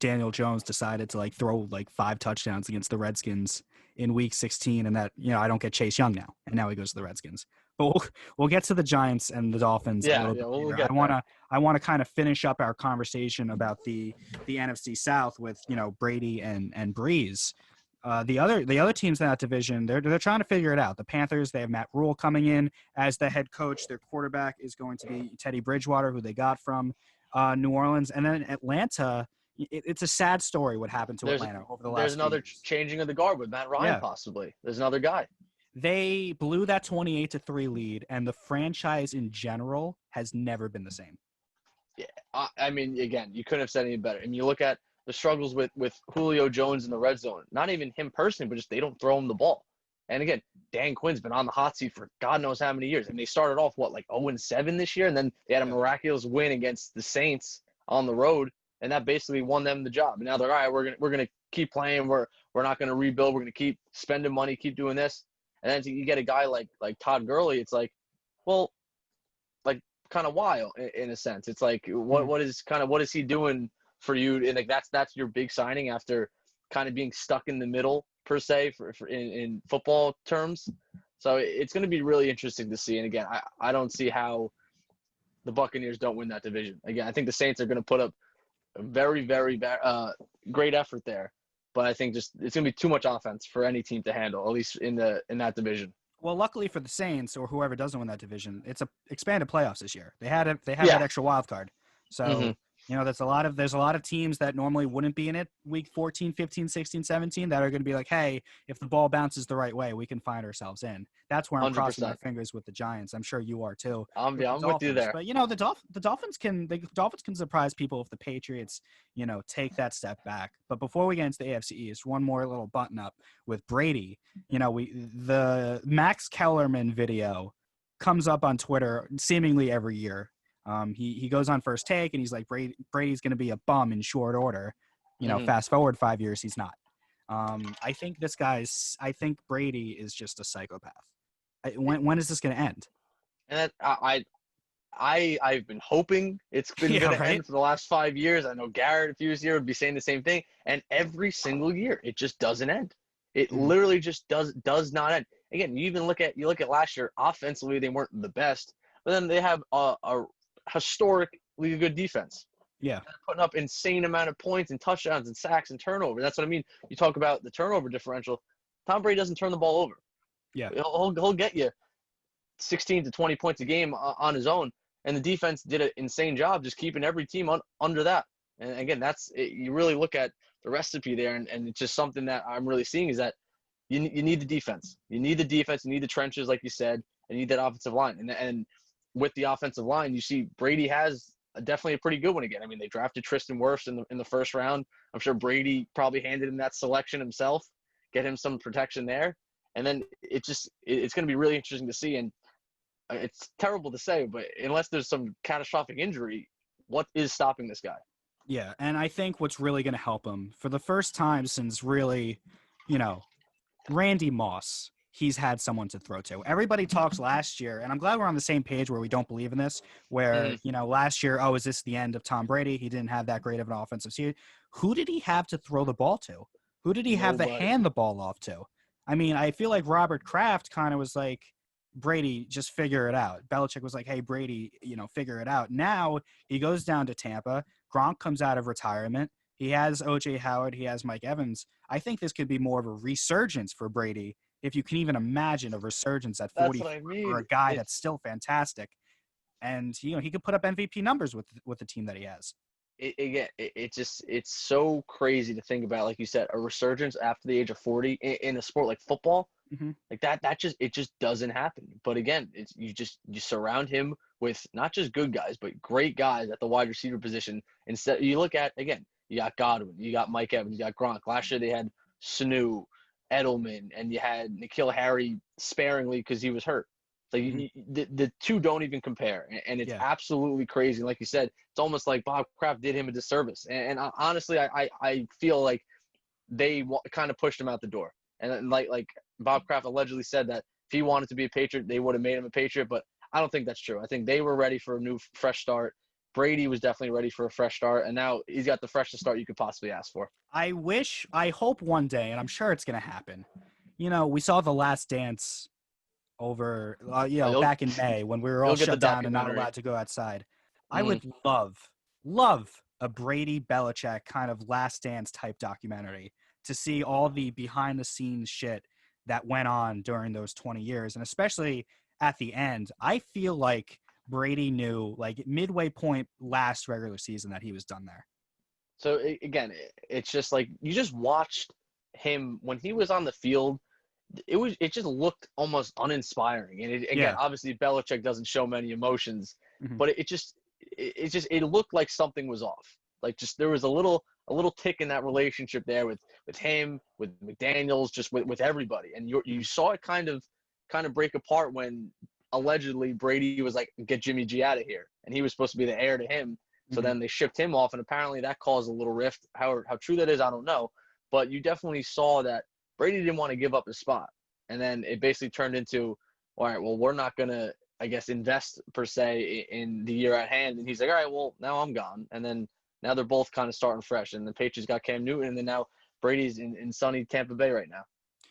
Daniel Jones decided to throw 5 touchdowns against the Redskins in Week 16, and that I don't get Chase Young now, and now he goes to the Redskins. But we'll get to the Giants and the Dolphins a little bit later. I want to kind of finish up our conversation about the NFC South with Brady and Breeze. The other teams in that division, they're trying to figure it out. The Panthers, they have Matt Rule coming in as the head coach. Their quarterback is going to be Teddy Bridgewater, who they got from New Orleans, and then Atlanta. It's a sad story what happened to Atlanta over the last. There's another years. Changing of the guard with Matt Ryan possibly. There's another guy. They blew that 28-3 lead, and the franchise in general has never been the same. Yeah, I mean, again, you couldn't have said any better. And you look at the struggles with Julio Jones in the red zone. Not even him personally, but just they don't throw him the ball. And again, Dan Quinn's been on the hot seat for God knows how many years. And they started off, 0-7 this year? And then they had a miraculous win against the Saints on the road. And that basically won them the job. And now they're, all right, we're gonna keep playing. We're not gonna rebuild. We're gonna keep spending money, keep doing this. And then you get a guy like Todd Gurley. It's kind of wild in a sense. It's what is he doing for you? And that's your big signing after kind of being stuck in the middle per se for in football terms. So it's going to be really interesting to see. And again, I don't see how the Buccaneers don't win that division. Again, I think the Saints are going to put up a very, very great effort there. But I think just it's going to be too much offense for any team to handle, at least in that division. Well, luckily for the Saints or whoever doesn't win that division, it's a expanded playoffs this year. They have that extra wild card. So, there's a lot of teams that normally wouldn't be in it week 14, 15, 16, 17 that are going to be like, hey, if the ball bounces the right way, we can find ourselves in. That's where I'm 100%. Crossing my fingers with the Giants. I'm sure you are too. I'm with you there. But the Dolphins can surprise people if the Patriots, take that step back. But before we get into the AFC East, one more little button up with Brady. The Max Kellerman video comes up on Twitter seemingly every year. He goes on First Take and he's like, Brady's going to be a bum in short order. Fast forward 5 years, he's not. I think Brady is just a psychopath. When is this going to end? And I've been hoping it's been going to end for the last 5 years. I know Garrett, if he was here, would be saying the same thing. And every single year, it just doesn't end. It literally just does not end. Again, you look at last year. Offensively, they weren't the best, but then they have a historically good defense. Yeah, they're putting up insane amount of points and touchdowns and sacks and turnovers. That's what I mean. You talk about the turnover differential. Tom Brady doesn't turn the ball over. Yeah, he'll get you 16 to 20 points a game on his own, and the defense did an insane job just keeping every team under that. And again, that's it. You really look at the recipe there, and it's just something that I'm really seeing is that you need the defense. You need the defense. You need the trenches, like you said, and you need that offensive line. And with the offensive line, you see Brady has definitely a pretty good one again. I mean, they drafted Tristan Wirfs in the first round. I'm sure Brady probably handed him that selection himself, get him some protection there. And then it's going to be really interesting to see. And it's terrible to say, but unless there's some catastrophic injury, what is stopping this guy? Yeah, and I think what's really going to help him for the first time since really, Randy Moss, he's had someone to throw to. Everybody talks last year, and I'm glad we're on the same page where we don't believe in this, where, last year, is this the end of Tom Brady? He didn't have that great of an offensive season. Who did he have to throw the ball to? Who did he have to hand the ball off to? I mean, I feel like Robert Kraft kind of was like, Brady, just figure it out. Belichick was like, hey, Brady, figure it out. Now he goes down to Tampa. Gronk comes out of retirement. He has O.J. Howard. He has Mike Evans. I think this could be more of a resurgence for Brady if you can even imagine a resurgence at 40 That's what I mean. for a guy that's still fantastic. And, he could put up MVP numbers with the team that he has. It's so crazy to think about, like you said, a resurgence after the age of 40 in a sport like football. Mm-hmm. Like that just doesn't happen. But again, you surround him with not just good guys, but great guys at the wide receiver position. Instead, you look at, again, you got Godwin, you got Mike Evans, you got Gronk. Last year they had Sanu, Edelman, and you had N'Keal Harry sparingly because he was hurt. Like the two don't even compare, and it's absolutely crazy. Like you said, it's almost like Bob Kraft did him a disservice. And honestly, I feel like they kind of pushed him out the door. And like Bob Kraft allegedly said that if he wanted to be a Patriot, they would have made him a Patriot. But I don't think that's true. I think they were ready for a new, fresh start. Brady was definitely ready for a fresh start, and now he's got the freshest start you could possibly ask for. I hope one day, and I'm sure it's going to happen. We saw The Last Dance over, back in May when we were all shut down and not allowed to go outside. I would love a Brady Belichick kind of Last Dance type documentary to see all the behind the scenes shit that went on during those 20 years. And especially at the end, I feel like Brady knew, like midway point last regular season, that he was done there. So again, it's just like you just watched him when he was on the field. It just looked almost uninspiring. And obviously Belichick doesn't show many emotions, but it looked like something was off. Like just there was a little tick in that relationship there with him, with McDaniels, just with everybody. And you saw it kind of break apart when allegedly Brady was like, get Jimmy G out of here. And he was supposed to be the heir to him. So then they shipped him off, and apparently that caused a little rift. How true that is, I don't know. But you definitely saw that Brady didn't want to give up his spot. And then it basically turned into, all right, well, we're not going to, I guess, invest per se in the year at hand. And he's like, all right, well, now I'm gone. And then now they're both kind of starting fresh. And the Patriots got Cam Newton, and then now Brady's in sunny Tampa Bay right now.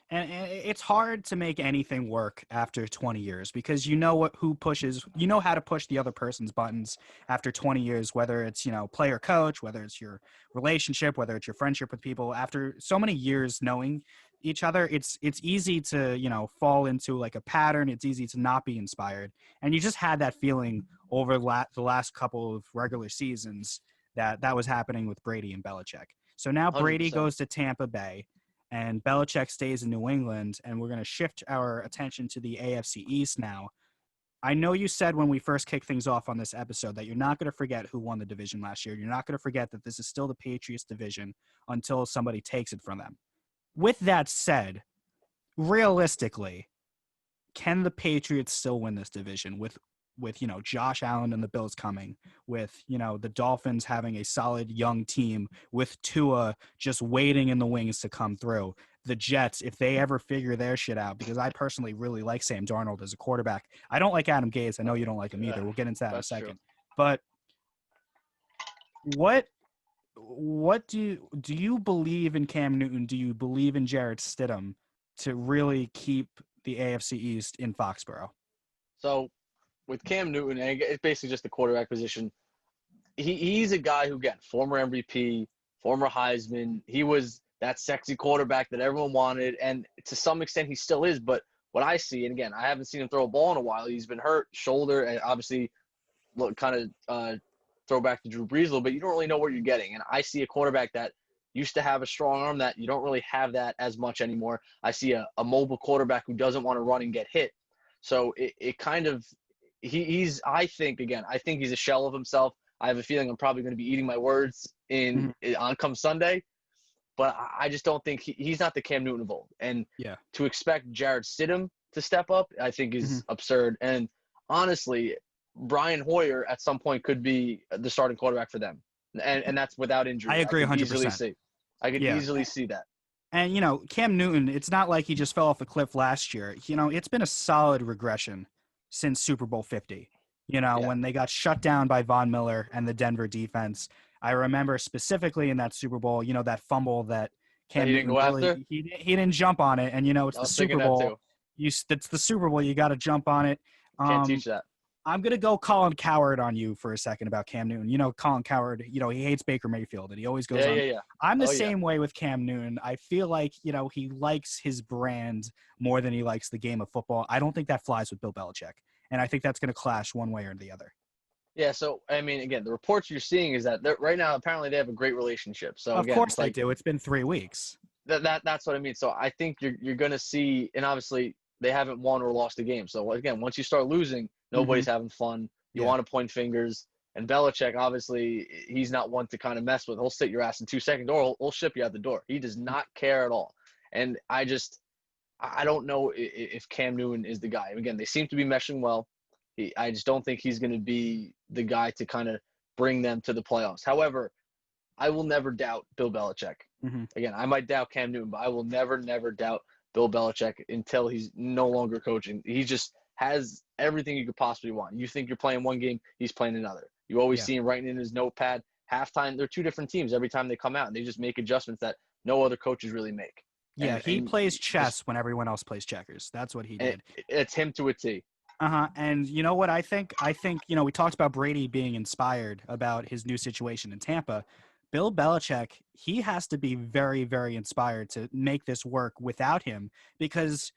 And it's hard to make anything work after 20 years because you know how to push the other person's buttons after 20 years, whether it's, player coach, whether it's your relationship, whether it's your friendship with people. After so many years knowing each other, it's easy to, fall into like a pattern. It's easy to not be inspired. And you just had that feeling over the last couple of regular seasons that was happening with Brady and Belichick. So now Brady 100%. goes to Tampa Bay. And Belichick stays in New England, and we're going to shift our attention to the AFC East now. I know you said when we first kicked things off on this episode that you're not going to forget who won the division last year. You're not going to forget that this is still the Patriots division until somebody takes it from them. With that said, realistically, can the Patriots still win this division with Josh Allen and the Bills coming, with the Dolphins having a solid young team, with Tua just waiting in the wings to come through, the Jets, if they ever figure their shit out, because I personally really like Sam Darnold as a quarterback. I don't like Adam Gase. I know you don't like him either. We'll get into that in a second. True. But what do you believe in Cam Newton? Do you believe in Jarrett Stidham to really keep the AFC East in Foxborough? So with Cam Newton, and it's basically just the quarterback position. He's a guy who, again, former MVP, former Heisman. He was that sexy quarterback that everyone wanted, and to some extent he still is. But what I see, and again, I haven't seen him throw a ball in a while. He's been hurt, shoulder, and obviously kind of throw back to Drew Brees a little bit. You don't really know what you're getting. And I see a quarterback that used to have a strong arm that you don't really have that as much anymore. I see a mobile quarterback who doesn't want to run and get hit. So it kind of – I think he's a shell of himself. I have a feeling I'm probably going to be eating my words on come Sunday, but I just don't think he's not the Cam Newton of old. And to expect Jarrett Stidham to step up, I think is absurd. And honestly, Brian Hoyer at some point could be the starting quarterback for them, and that's without injury. I agree 100%. I could easily see that. And Cam Newton, it's not like he just fell off a cliff last year. It's been a solid regression since Super Bowl 50, when they got shut down by Von Miller and the Denver defense. I remember specifically in that Super Bowl, that fumble that Cam Newton he didn't jump on it. And, it's the Super Bowl. It's the Super Bowl. You got to jump on it. Can't teach that. I'm going to go Colin Coward on you for a second about Cam Newton. You know, Colin Coward, you know, he hates Baker Mayfield and he always goes on. Yeah. I'm the same way with Cam Newton. I feel like, you know, he likes his brand more than he likes the game of football. I don't think that flies with Bill Belichick. And I think that's going to clash one way or the other. Yeah, so, I mean, again, the reports you're seeing is that right now, apparently they have a great relationship. So, of again, course they do. It's been 3 weeks. That's what I mean. So I think you're going to see, and obviously they haven't won or lost a game. So, again, once you start losing, nobody's having fun. You want to point fingers. And Belichick, obviously, he's not one to kind of mess with. He'll sit your ass in 2 seconds or he'll ship you out the door. He does not care at all. And I don't know if Cam Newton is the guy. Again, they seem to be meshing well. I just don't think he's going to be the guy to kind of bring them to the playoffs. However, I will never doubt Bill Belichick. Again, I might doubt Cam Newton, but I will never doubt Bill Belichick until he's no longer coaching. He just has everything you could possibly want. You think you're playing one game, he's playing another. You always see him writing in his notepad. Halftime, they're 2 different teams every time they come out, and they just make adjustments that no other coaches really make. Yeah, he plays chess when everyone else plays checkers. That's what he did. It's him to a T. And you know what I think? I think, you know, we talked about Brady being inspired about his new situation in Tampa. Bill Belichick, he has to be very, very inspired to make this work without him because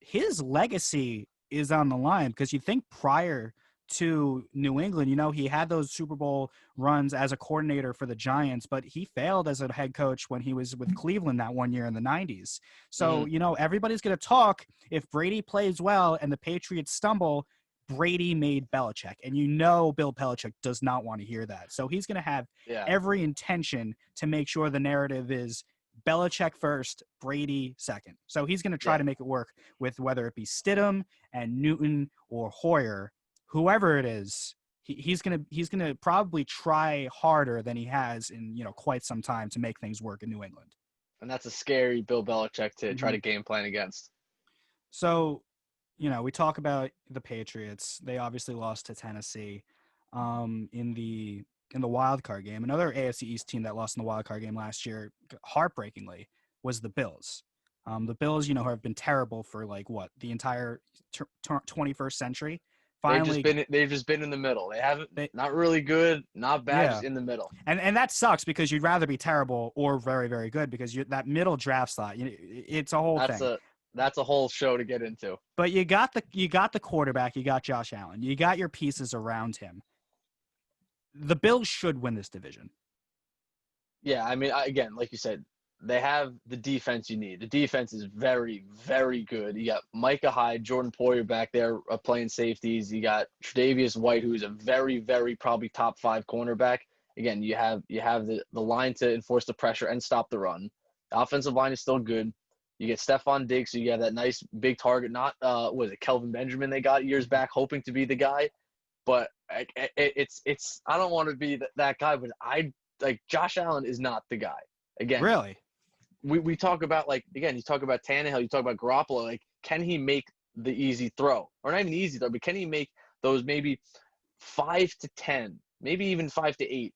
his legacy is on the line. Because you think prior to New England, you know, he had those Super Bowl runs as a coordinator for the Giants, but he failed as a head coach when he was with Cleveland that one year in the 90s. So, you know, everybody's going to talk if Brady plays well and the Patriots stumble. Brady made Belichick, and you know Bill Belichick does not want to hear that. So he's going to have every intention to make sure the narrative is Belichick first, Brady second. So he's going to try to make it work with whether it be Stidham and Newton or Hoyer, whoever it is. He's gonna probably try harder than he has in, you know, quite some time to make things work in New England. And that's a scary Bill Belichick to try to game plan against. So, you know, we talk about the Patriots. They obviously lost to Tennessee in the wild card game. Another AFC East team that lost in the wild card game last year, heartbreakingly, was the Bills. The Bills, you know, have been terrible for the entire 21st century. Finally, they've just been in the middle. They haven't not really good, not bad, just in the middle. And that sucks because you'd rather be terrible or very, very good because that middle draft slot, it's a whole thing. That's a whole show to get into. But you got the quarterback, you got Josh Allen, you got your pieces around him. The Bills should win this division. Yeah, I mean, again, like you said, they have the defense you need. The defense is very, very good. You got Micah Hyde, Jordan Poyer back there playing safeties. You got Tre'Davious White, who's a very, very probably top 5 cornerback. Again, you have the line to enforce the pressure and stop the run. The offensive line is still good. You get Stephon Diggs, so you have that nice big target. Not was it Kelvin Benjamin they got years back, hoping to be the guy. But it's I don't want to be that guy, but Josh Allen is not the guy. Again, really. We talk about, you talk about Tannehill, you talk about Garoppolo, can he make the easy throw? Or not even the easy throw, but can he make those maybe 5 to 10, maybe even 5 to 8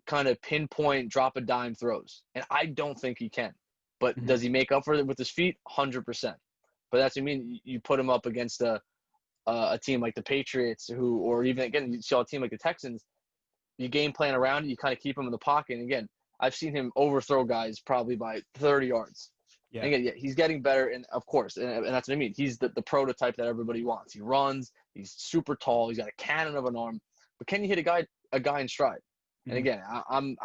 kind of pinpoint drop a dime throws? And I don't think he can. But does he make up for it with his feet? 100%. But that's what I mean. You put him up against a team like the Patriots or even, again, you see a team like the Texans, you game plan around it, you kind of keep him in the pocket. And again, I've seen him overthrow guys probably by 30 yards. Yeah. And again, he's getting better, and of course, and that's what I mean. He's the prototype that everybody wants. He runs. He's super tall. He's got a cannon of an arm. But can you hit a guy in stride? And again, I'm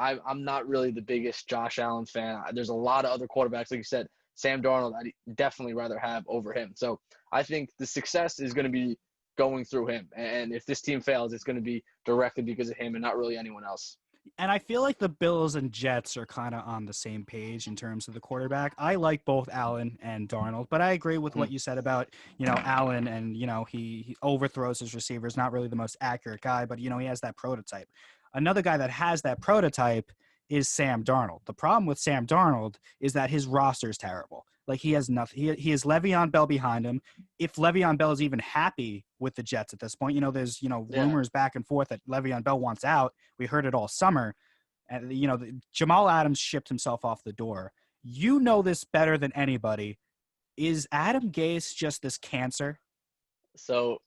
not really the biggest Josh Allen fan. There's a lot of other quarterbacks, like you said, Sam Darnold, I'd definitely rather have over him. So I think the success is going to be going through him. And if this team fails, it's going to be directly because of him and not really anyone else. And I feel like the Bills and Jets are kind of on the same page in terms of the quarterback. I like both Allen and Darnold, but I agree with what you said about, Allen and, he overthrows his receivers, not really the most accurate guy, but, he has that prototype. Another guy that has that prototype is Sam Darnold. The problem with Sam Darnold is that his roster is terrible. He has nothing. He has Le'Veon Bell behind him. If Le'Veon Bell is even happy with the Jets at this point, there's, rumors back and forth that Le'Veon Bell wants out. We heard it all summer. And, Jamal Adams shipped himself off the door. You know this better than anybody. Is Adam Gase just this cancer? So,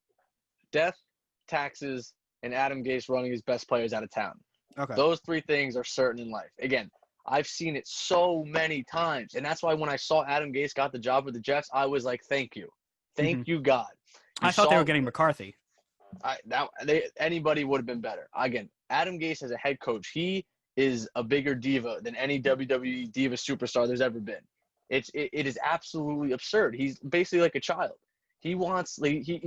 death taxes, and Adam Gase running his best players out of town. Okay. Those 3 things are certain in life. Again, I've seen it so many times, and that's why when I saw Adam Gase got the job with the Jets, I was like, "Thank you, thank you, God." I thought they were getting McCarthy. Anybody would have been better. Again, Adam Gase as a head coach, he is a bigger diva than any WWE diva superstar there's ever been. It is absolutely absurd. He's basically like a child. He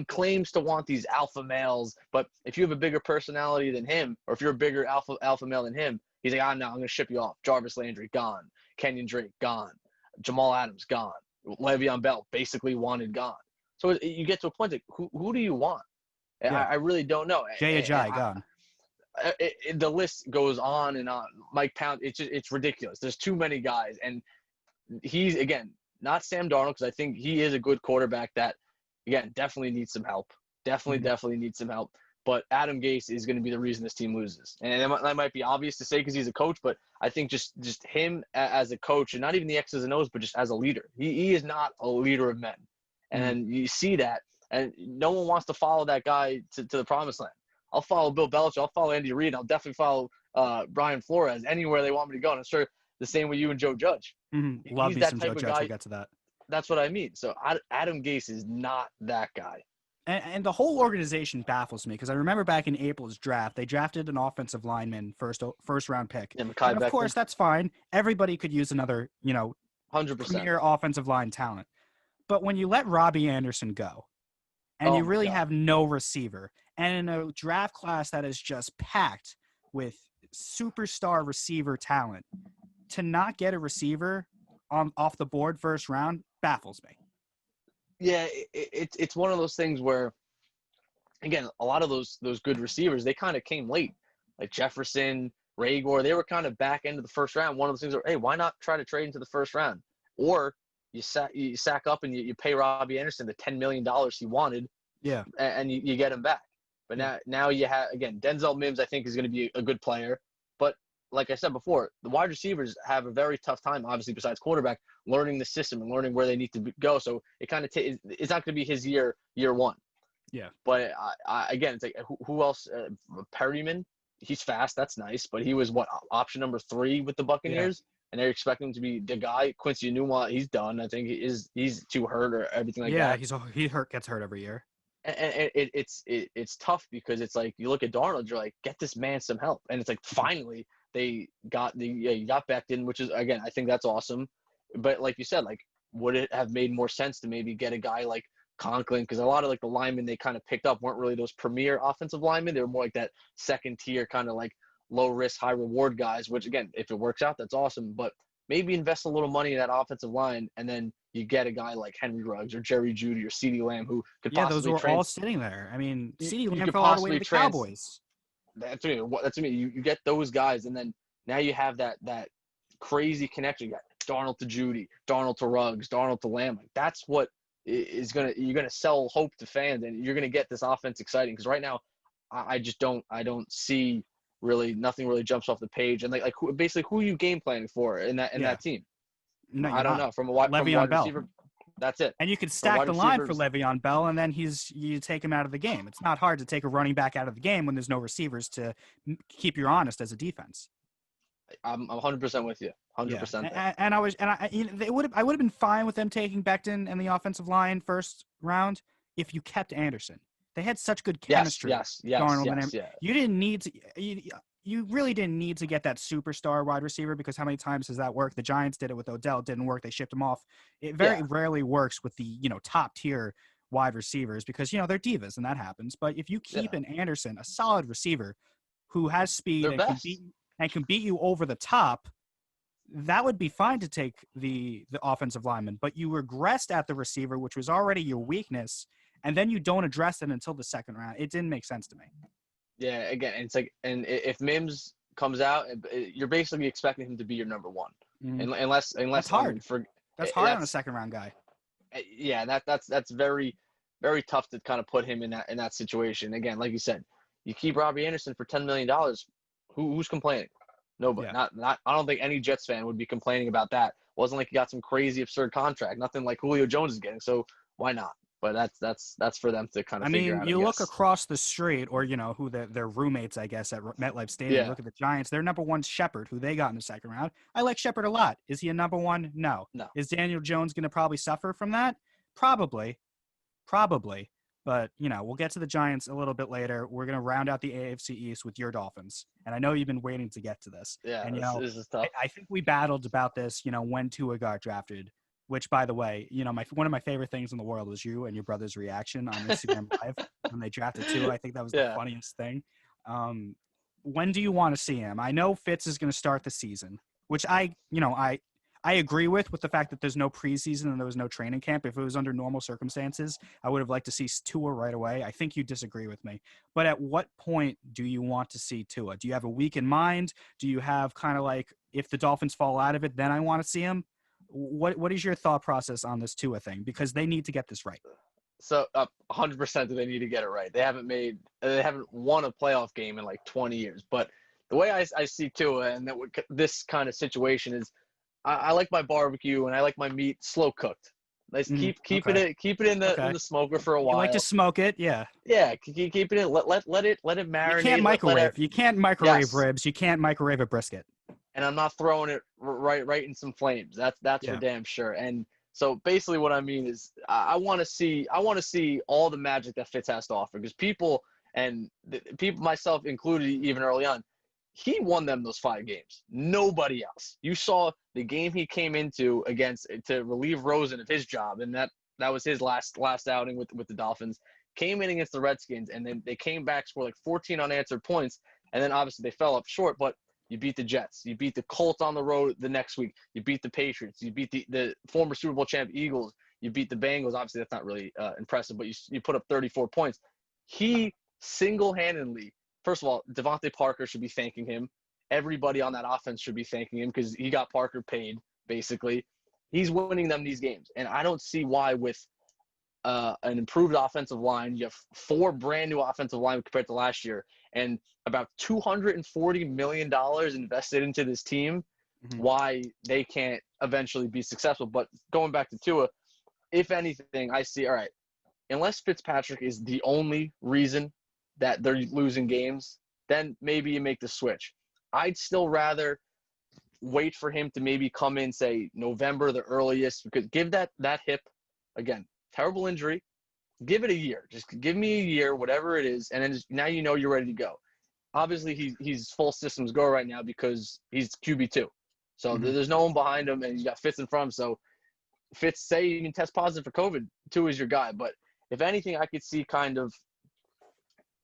claims to want these alpha males, but if you have a bigger personality than him, or if you're a bigger alpha male than him, he's like, no, I'm going to ship you off. Jarvis Landry, gone. Kenyon Drake, gone. Jamal Adams, gone. Le'Veon Bell, basically wanted gone. So you get to a point like, who do you want? Yeah. I really don't know. Jay Ajayi, gone. The list goes on and on. Mike Pound, it's ridiculous. There's too many guys, and he's, again, not Sam Darnold, because I think he is a good quarterback that, again, definitely needs some help. Definitely needs some help. But Adam Gase is going to be the reason this team loses. And that might be obvious to say because he's a coach, but I think just him as a coach, and not even the X's and O's, but just as a leader. He is not a leader of men. And you see that, and no one wants to follow that guy to the promised land. I'll follow Bill Belichick. I'll follow Andy Reid. I'll definitely follow Brian Flores anywhere they want me to go. And I'm sure the same with you and Joe Judge. Love me some Joe Judge. We'll get to that. That's what I mean. So Adam Gase is not that guy. And the whole organization baffles me because I remember back in April's draft, they drafted an offensive lineman first round pick. Yeah, and of course, that's fine. Everybody could use another, 100% premier offensive line talent. But when you let Robbie Anderson go, and you really have no receiver, and in a draft class that is just packed with superstar receiver talent, to not get a receiver off the board first round baffles me. Yeah, it's one of those things where, again, a lot of those good receivers, they kind of came late. Like Jefferson, Raygor, they were kind of back end of the first round. One of those things where, hey, why not try to trade into the first round? Or you sack up and you pay Robbie Anderson the $10 million he wanted, and you get him back. But now you have, again, Denzel Mims, I think, is going to be a good player. But like I said before, the wide receivers have a very tough time, obviously, besides quarterback, learning the system and learning where they need to go. So it kind of it's not going to be his year one. Yeah. But again, it's like who else? Perryman, he's fast. That's nice. But he was option number 3 with the Buccaneers, and they're expecting him to be the guy. Quincy Enunwa, he's done. I think he's too hurt or everything like that. Yeah, he gets hurt every year. And it's tough because it's like you look at Darnold, you're like, get this man some help, and it's like finally they got you got Becton, which is, again, I think that's awesome. But like you said, like, would it have made more sense to maybe get a guy like Conklin? Because a lot of like the linemen they kind of picked up weren't really those premier offensive linemen. They were more like that second tier kind of like low risk, high reward guys, which, again, if it works out, that's awesome. But maybe invest a little money in that offensive line, and then you get a guy like Henry Ruggs or Jerry Jeudy or CeeDee Lamb who could possibly those were all sitting there. I mean, CeeDee Lamb fell all the way to the Cowboys. That's what I mean. You get those guys, and then now you have that crazy connection. You got Darnold to Jeudy, Darnold to Ruggs, Darnold to Lamb. Like, that's what you're gonna sell hope to fans, and you're gonna get this offense exciting. Because right now, I don't see really, nothing really jumps off the page. And like basically who are you game planning for in that team? No, I don't know. From a wide receiver, that's it. And you could stack the line for Le'Veon Bell, and then you take him out of the game. It's not hard to take a running back out of the game when there's no receivers to keep you honest as a defense. I'm 100% with you. 100%. Yeah. I would have been fine with them taking Becton and the offensive line first round if you kept Anderson. They had such good chemistry. Yes. You didn't need to. You really didn't need to get that superstar wide receiver, because how many times has that worked? The Giants did it with Odell. It didn't work. They shipped him off. It very rarely works with the top tier wide receivers because they're divas and that happens. But if you keep an Anderson, a solid receiver who has speed and can beat you over the top, that would be fine to take the offensive lineman. But you regressed at the receiver, which was already your weakness, and then you don't address it until the second round. It didn't make sense to me. Yeah, again, it's like, and if Mims comes out, you're basically expecting him to be your number 1, unless that's hard. That's hard on a second round guy. Yeah, that's very, very tough to kind of put him in that situation. Again, like you said, you keep Robbie Anderson for $10 million. Who's complaining? Nobody. Yeah. Not. I don't think any Jets fan would be complaining about that. It wasn't like he got some crazy absurd contract. Nothing like Julio Jones is getting. So why not? But that's for them to kind of figure out. You look across the street, or who their roommates, I guess, at MetLife Stadium. Yeah. Look at the Giants. Their number one Shepard, who they got in the second round. I like Shepard a lot. Is he a number one? No. No. Is Daniel Jones going to probably suffer from that? Probably. But we'll get to the Giants a little bit later. We're going to round out the AFC East with your Dolphins, and I know you've been waiting to get to this. Yeah. And this is tough. I think we battled about this. When Tua got drafted. Which, by the way, one of my favorite things in the world was you and your brother's reaction on Instagram Live when they drafted Tua. I think that was the funniest thing. When do you want to see him? I know Fitz is going to start the season, which I agree with the fact that there's no preseason and there was no training camp. If it was under normal circumstances, I would have liked to see Tua right away. I think you disagree with me. But at what point do you want to see Tua? Do you have a week in mind? Do you have kind of like, if the Dolphins fall out of it, then I want to see him? What is your thought process on this Tua thing? Because they need to get this right. So 100% do they need to get it right. They haven't won a playoff game in like 20 years. But the way I see Tua and this kind of situation is, I like my barbecue and I like my meat slow cooked. Let's keep it in the smoker for a while. You like to smoke it, yeah. Yeah, keep it in. Let it marinate. You can't microwave. You can't microwave ribs. You can't microwave a brisket. And I'm not throwing it right in some flames. That's for damn sure. And so basically what I mean is I want to see all the magic that Fitz has to offer, because people, myself included, even early on, he won them those 5 games. Nobody else. You saw the game he came into to relieve Rosen of his job, and that was his last outing with the Dolphins. Came in against the Redskins, and then they came back, scored like 14 unanswered points, and then obviously they fell up short, but you beat the Jets. You beat the Colts on the road the next week. You beat the Patriots. You beat the former Super Bowl champ Eagles. You beat the Bengals. Obviously, that's not really impressive, but you put up 34 points. He single-handedly, first of all, Devontae Parker should be thanking him. Everybody on that offense should be thanking him, because he got Parker paid, basically. He's winning them these games. And I don't see why, with an improved offensive line, you have 4 brand new offensive line compared to last year, and about $240 million invested into this team, why they can't eventually be successful. But going back to Tua, if anything, I see, all right, unless Fitzpatrick is the only reason that they're losing games, then maybe you make the switch. I'd still rather wait for him to maybe come in, say, November, the earliest, because give that hip, again, terrible injury, give it a year. Just give me a year, whatever it is, and then now you're ready to go. Obviously, he's full systems go right now because he's QB2. So there's no one behind him, and he's got Fitz in front of him. So Fitz, say you can test positive for COVID, Tua is your guy. But if anything, I could see kind of,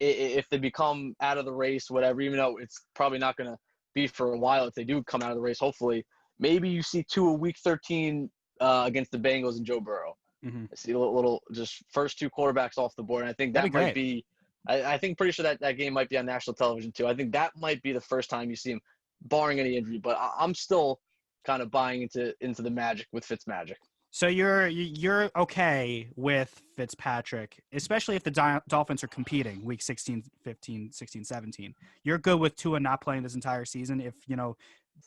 if they become out of the race, whatever, even though it's probably not going to be for a while if they do come out of the race, hopefully, maybe you see Tua week 13 against the Bengals and Joe Burrow. I see a little just first 2 quarterbacks off the board. And I think that might be – I think pretty sure that game might be on national television too. I think that might be the first time you see him, barring any injury. But I'm still kind of buying into the magic with Fitzmagic. So you're okay with Fitzpatrick, especially if the Dolphins are competing week 16, 15, 16, 17. You're good with Tua not playing this entire season if,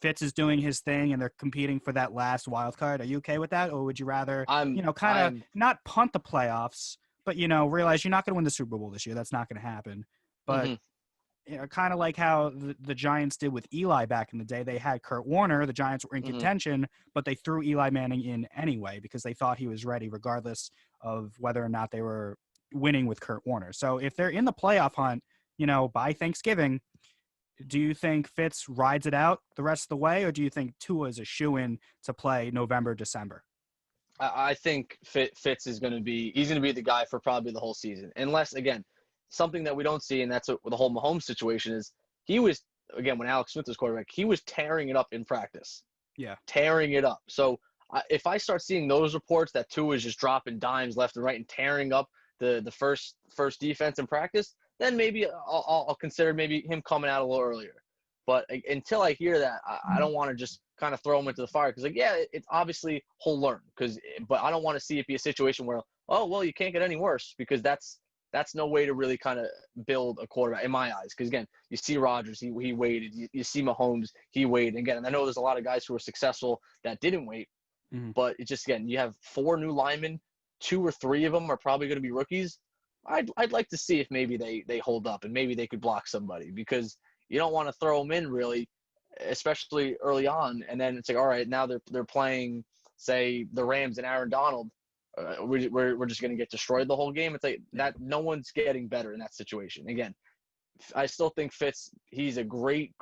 Fitz is doing his thing and they're competing for that last wild card. Are you okay with that? Or would you rather, not punt the playoffs, but, realize you're not going to win the Super Bowl this year. That's not going to happen. But kind of like how the Giants did with Eli back in the day. They had Kurt Warner. The Giants were in contention, but they threw Eli Manning in anyway because they thought he was ready regardless of whether or not they were winning with Kurt Warner. So if they're in the playoff hunt, by Thanksgiving, do you think Fitz rides it out the rest of the way, or do you think Tua is a shoo-in to play November, December? I think Fitz is going to be – he's going to be the guy for probably the whole season. Unless, again, something that we don't see, and that's the whole Mahomes situation is he was – again, when Alex Smith was quarterback, he was tearing it up in practice. Yeah. Tearing it up. So if I start seeing those reports that Tua is just dropping dimes left and right and tearing up the first defense in practice – then maybe I'll consider maybe him coming out a little earlier. But until I hear that, I don't want to just kind of throw him into the fire because, it's obviously he'll learn. But I don't want to see it be a situation where, you can't get any worse, because that's no way to really kind of build a quarterback in my eyes. Because, again, you see Rodgers, he waited. You see Mahomes, he waited. Again, and I know there's a lot of guys who are successful that didn't wait. But it's just, again, you have 4 new linemen, 2 or 3 of them are probably going to be rookies. I'd like to see if maybe they hold up and maybe they could block somebody, because you don't want to throw them in really, especially early on. And then it's like, all right, now they're playing, say, the Rams and Aaron Donald. We're just going to get destroyed the whole game. It's like that. No one's getting better in that situation. Again, I still think Fitz, he's a great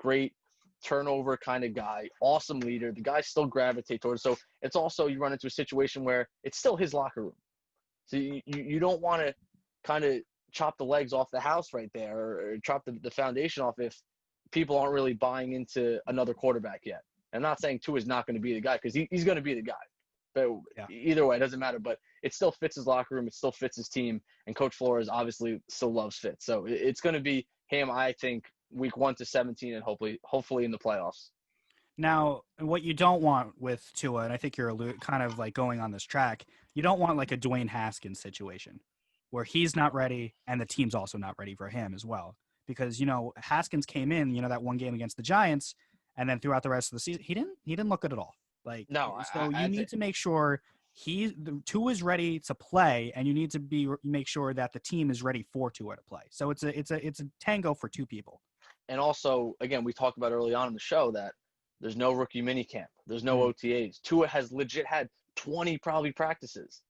turnover kind of guy, awesome leader. The guys still gravitate towards. So it's also, you run into a situation where it's still his locker room. So you don't want to kind of chop the legs off the house right there, or chop the foundation off if people aren't really buying into another quarterback yet. I'm not saying Tua is not going to be the guy, because he's going to be the guy. But either way, it doesn't matter. But it still fits his locker room. It still fits his team. And Coach Flores obviously still loves Fitz. So it's going to be him, I think, week 1 to 17, and hopefully in the playoffs. Now, what you don't want with Tua, and I think you're kind of like going on this track, you don't want like a Dwayne Haskins situation where he's not ready and the team's also not ready for him as well. Because, Haskins came in, that one game against the Giants, and then throughout the rest of the season, he didn't look good at all. Like, no, so you need to make sure Tua is ready to play, and you need to make sure that the team is ready for Tua to play. So it's a tango for two people. And also, again, we talked about early on in the show that there's no rookie minicamp, there's no OTAs. Tua has legit had 20 probably practices,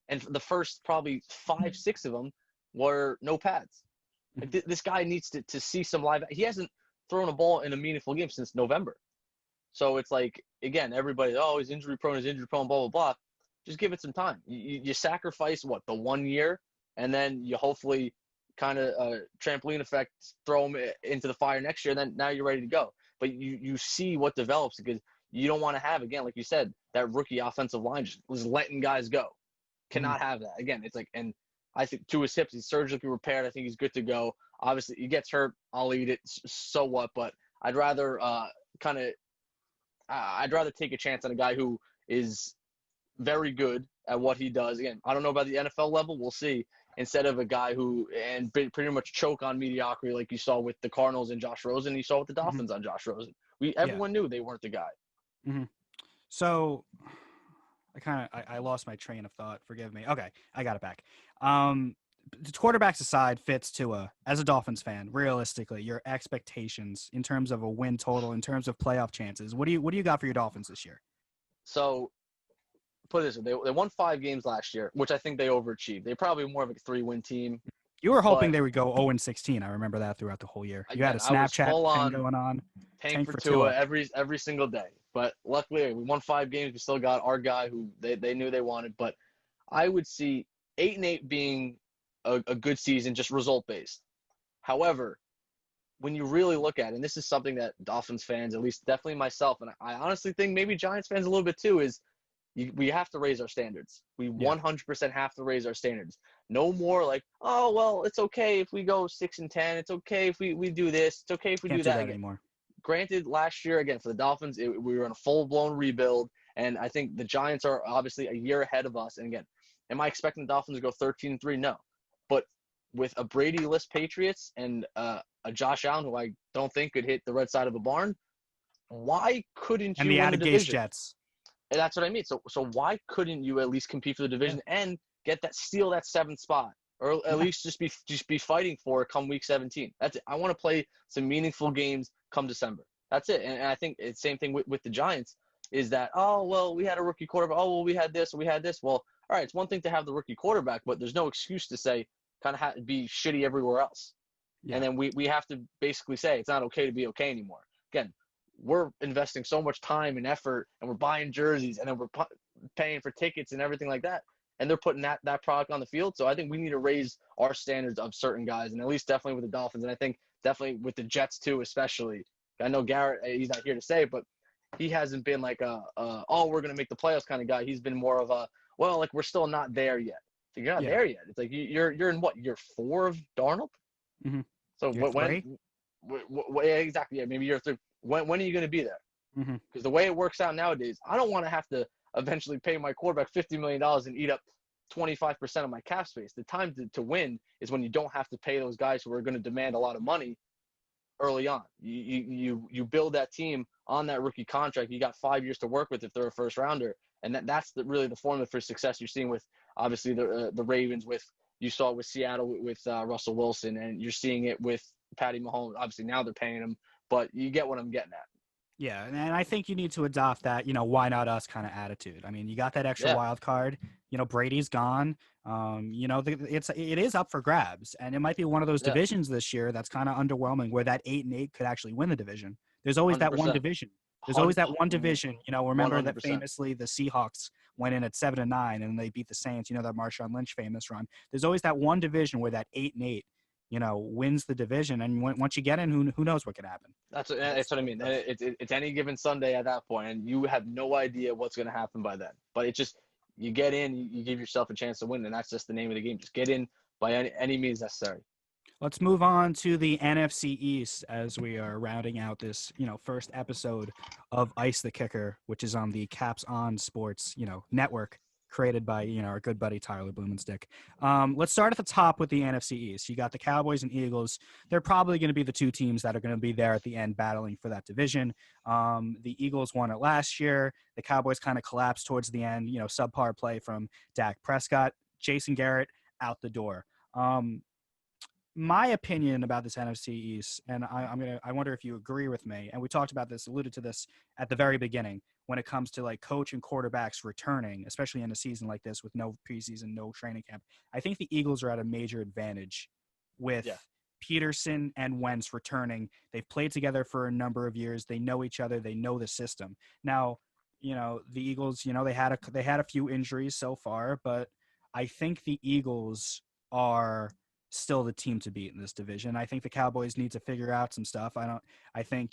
and the first probably 5, 6 of them were no pads. Like, this guy needs to see some live. He hasn't thrown a ball in a meaningful game since November. So it's like, again, everybody, he's injury prone, blah, blah, blah. Just give it some time. You sacrifice, the 1 year, and then you hopefully kind of trampoline effect, throw him into the fire next year, and then now you're ready to go. But you see what develops, because you don't want to have, again, like you said, that rookie offensive line just letting guys go. Cannot have that. Again, it's like, and I think to his hips, he's surgically repaired. I think he's good to go. Obviously, he gets hurt, I'll eat it. So what? But I'd rather I'd rather take a chance on a guy who is very good at what he does. Again, I don't know about the NFL level. We'll see. Instead of a guy who and pretty much choke on mediocrity, like you saw with the Cardinals and Josh Rosen, you saw with the Dolphins on Josh Rosen. Everyone knew they weren't the guy. Mm-hmm. So I lost my train of thought. Forgive me. Okay, I got it back. The quarterbacks aside, Fitz, Tua, as a Dolphins fan, realistically, your expectations in terms of a win total, in terms of playoff chances, what do you got for your Dolphins this year? So, put it this way, they won 5 games last year, which I think they overachieved. They're probably more of a 3-win team. You were hoping they would go 0-16. I remember that throughout the whole year. You had a Snapchat thing going on. Tank for Tua every single day. But luckily, we won 5 games. We still got our guy who they knew they wanted. But I would see 8-8 being a good season, just result-based. However, when you really look at it, and this is something that Dolphins fans, at least definitely myself, and I honestly think maybe Giants fans a little bit too, is we have to raise our standards. We 100% have to raise our standards. No more like, oh, well, it's okay if we go 6-10. It's okay if we do this. It's okay if we do that anymore. Granted, last year, again, for the Dolphins, we were in a full-blown rebuild, and I think the Giants are obviously a year ahead of us. And again, am I expecting the Dolphins to go 13-3? No. But with a Brady-less Patriots and a Josh Allen, who I don't think could hit the red side of a barn, why couldn't you win the division? Jets. And that's what I mean. So why couldn't you at least compete for the division and steal that 7th spot, or at least just be fighting for it come week 17? That's it. I want to play some meaningful games come December. That's it. And I think it's the same thing with the Giants, is that, oh, well, we had a rookie quarterback. Oh, well, we had this. Well, all right, it's one thing to have the rookie quarterback, but there's no excuse to say kind of be shitty everywhere else. Yeah. And then we have to basically say it's not okay to be okay anymore. Again, we're investing so much time and effort, and we're buying jerseys, and then we're paying for tickets and everything like that, and they're putting that product on the field. So I think we need to raise our standards of certain guys, and at least definitely with the Dolphins, and I think definitely with the Jets too, especially. I know Garrett, he's not here to say it, but he hasn't been like we're going to make the playoffs kind of guy. He's been more of a, well, like, we're still not there yet. So you're not there yet. It's like you're in what, year 4 of Darnold? Mm-hmm. So when exactly? Yeah, maybe year 3. When are you going to be there? Because the way it works out nowadays, I don't want to have to eventually pay my quarterback $50 million and eat up 25% of my cap space. The time to win is when you don't have to pay those guys who are going to demand a lot of money early on. You build that team on that rookie contract. You got 5 years to work with if they're a first rounder, and that's really the formula for success you're seeing with Obviously, the Ravens you saw it with Seattle with Russell Wilson, and you're seeing it with Patty Mahomes. Obviously, now they're paying him, but you get what I'm getting at. Yeah, and I think you need to adopt that, why not us kind of attitude. I mean, you got that extra wild card. Brady's gone. It is up for grabs, and it might be one of those divisions this year that's kind of underwhelming, where that 8-8 could actually win the division. There's always 100%. That one division. There's always that one division. Remember 100%. That famously the Seahawks went in at 7-9 and they beat the Saints. That Marshawn Lynch famous run. There's always that one division where that 8-8. Wins the division, and once you get in, who knows what could happen. That's what I mean. It's any given Sunday at that point, and you have no idea what's going to happen by then. But it's just you get in, you give yourself a chance to win, and that's just the name of the game. Just get in by any means necessary. Let's move on to the NFC East as we are rounding out this, first episode of Ice the Kicker, which is on the Caps On Sports, network, created by, our good buddy Tyler Blumenstick. Let's start at the top with the NFC East. You got the Cowboys and Eagles. They're probably going to be the two teams that are going to be there at the end battling for that division. The Eagles won it last year. The Cowboys kind of collapsed towards the end, subpar play from Dak Prescott. Jason Garrett out the door. My opinion about this NFC East, and I wonder if you agree with me, and we talked about this, alluded to this at the very beginning, when it comes to like coach and quarterbacks returning, especially in a season like this with no preseason, no training camp. I think the Eagles are at a major advantage with Peterson and Wentz returning. They've played together for a number of years. They know each other. They know the system. Now, the Eagles, they had a few injuries so far, but I think the Eagles are still the team to beat in this division. I think the Cowboys need to figure out some stuff. I think,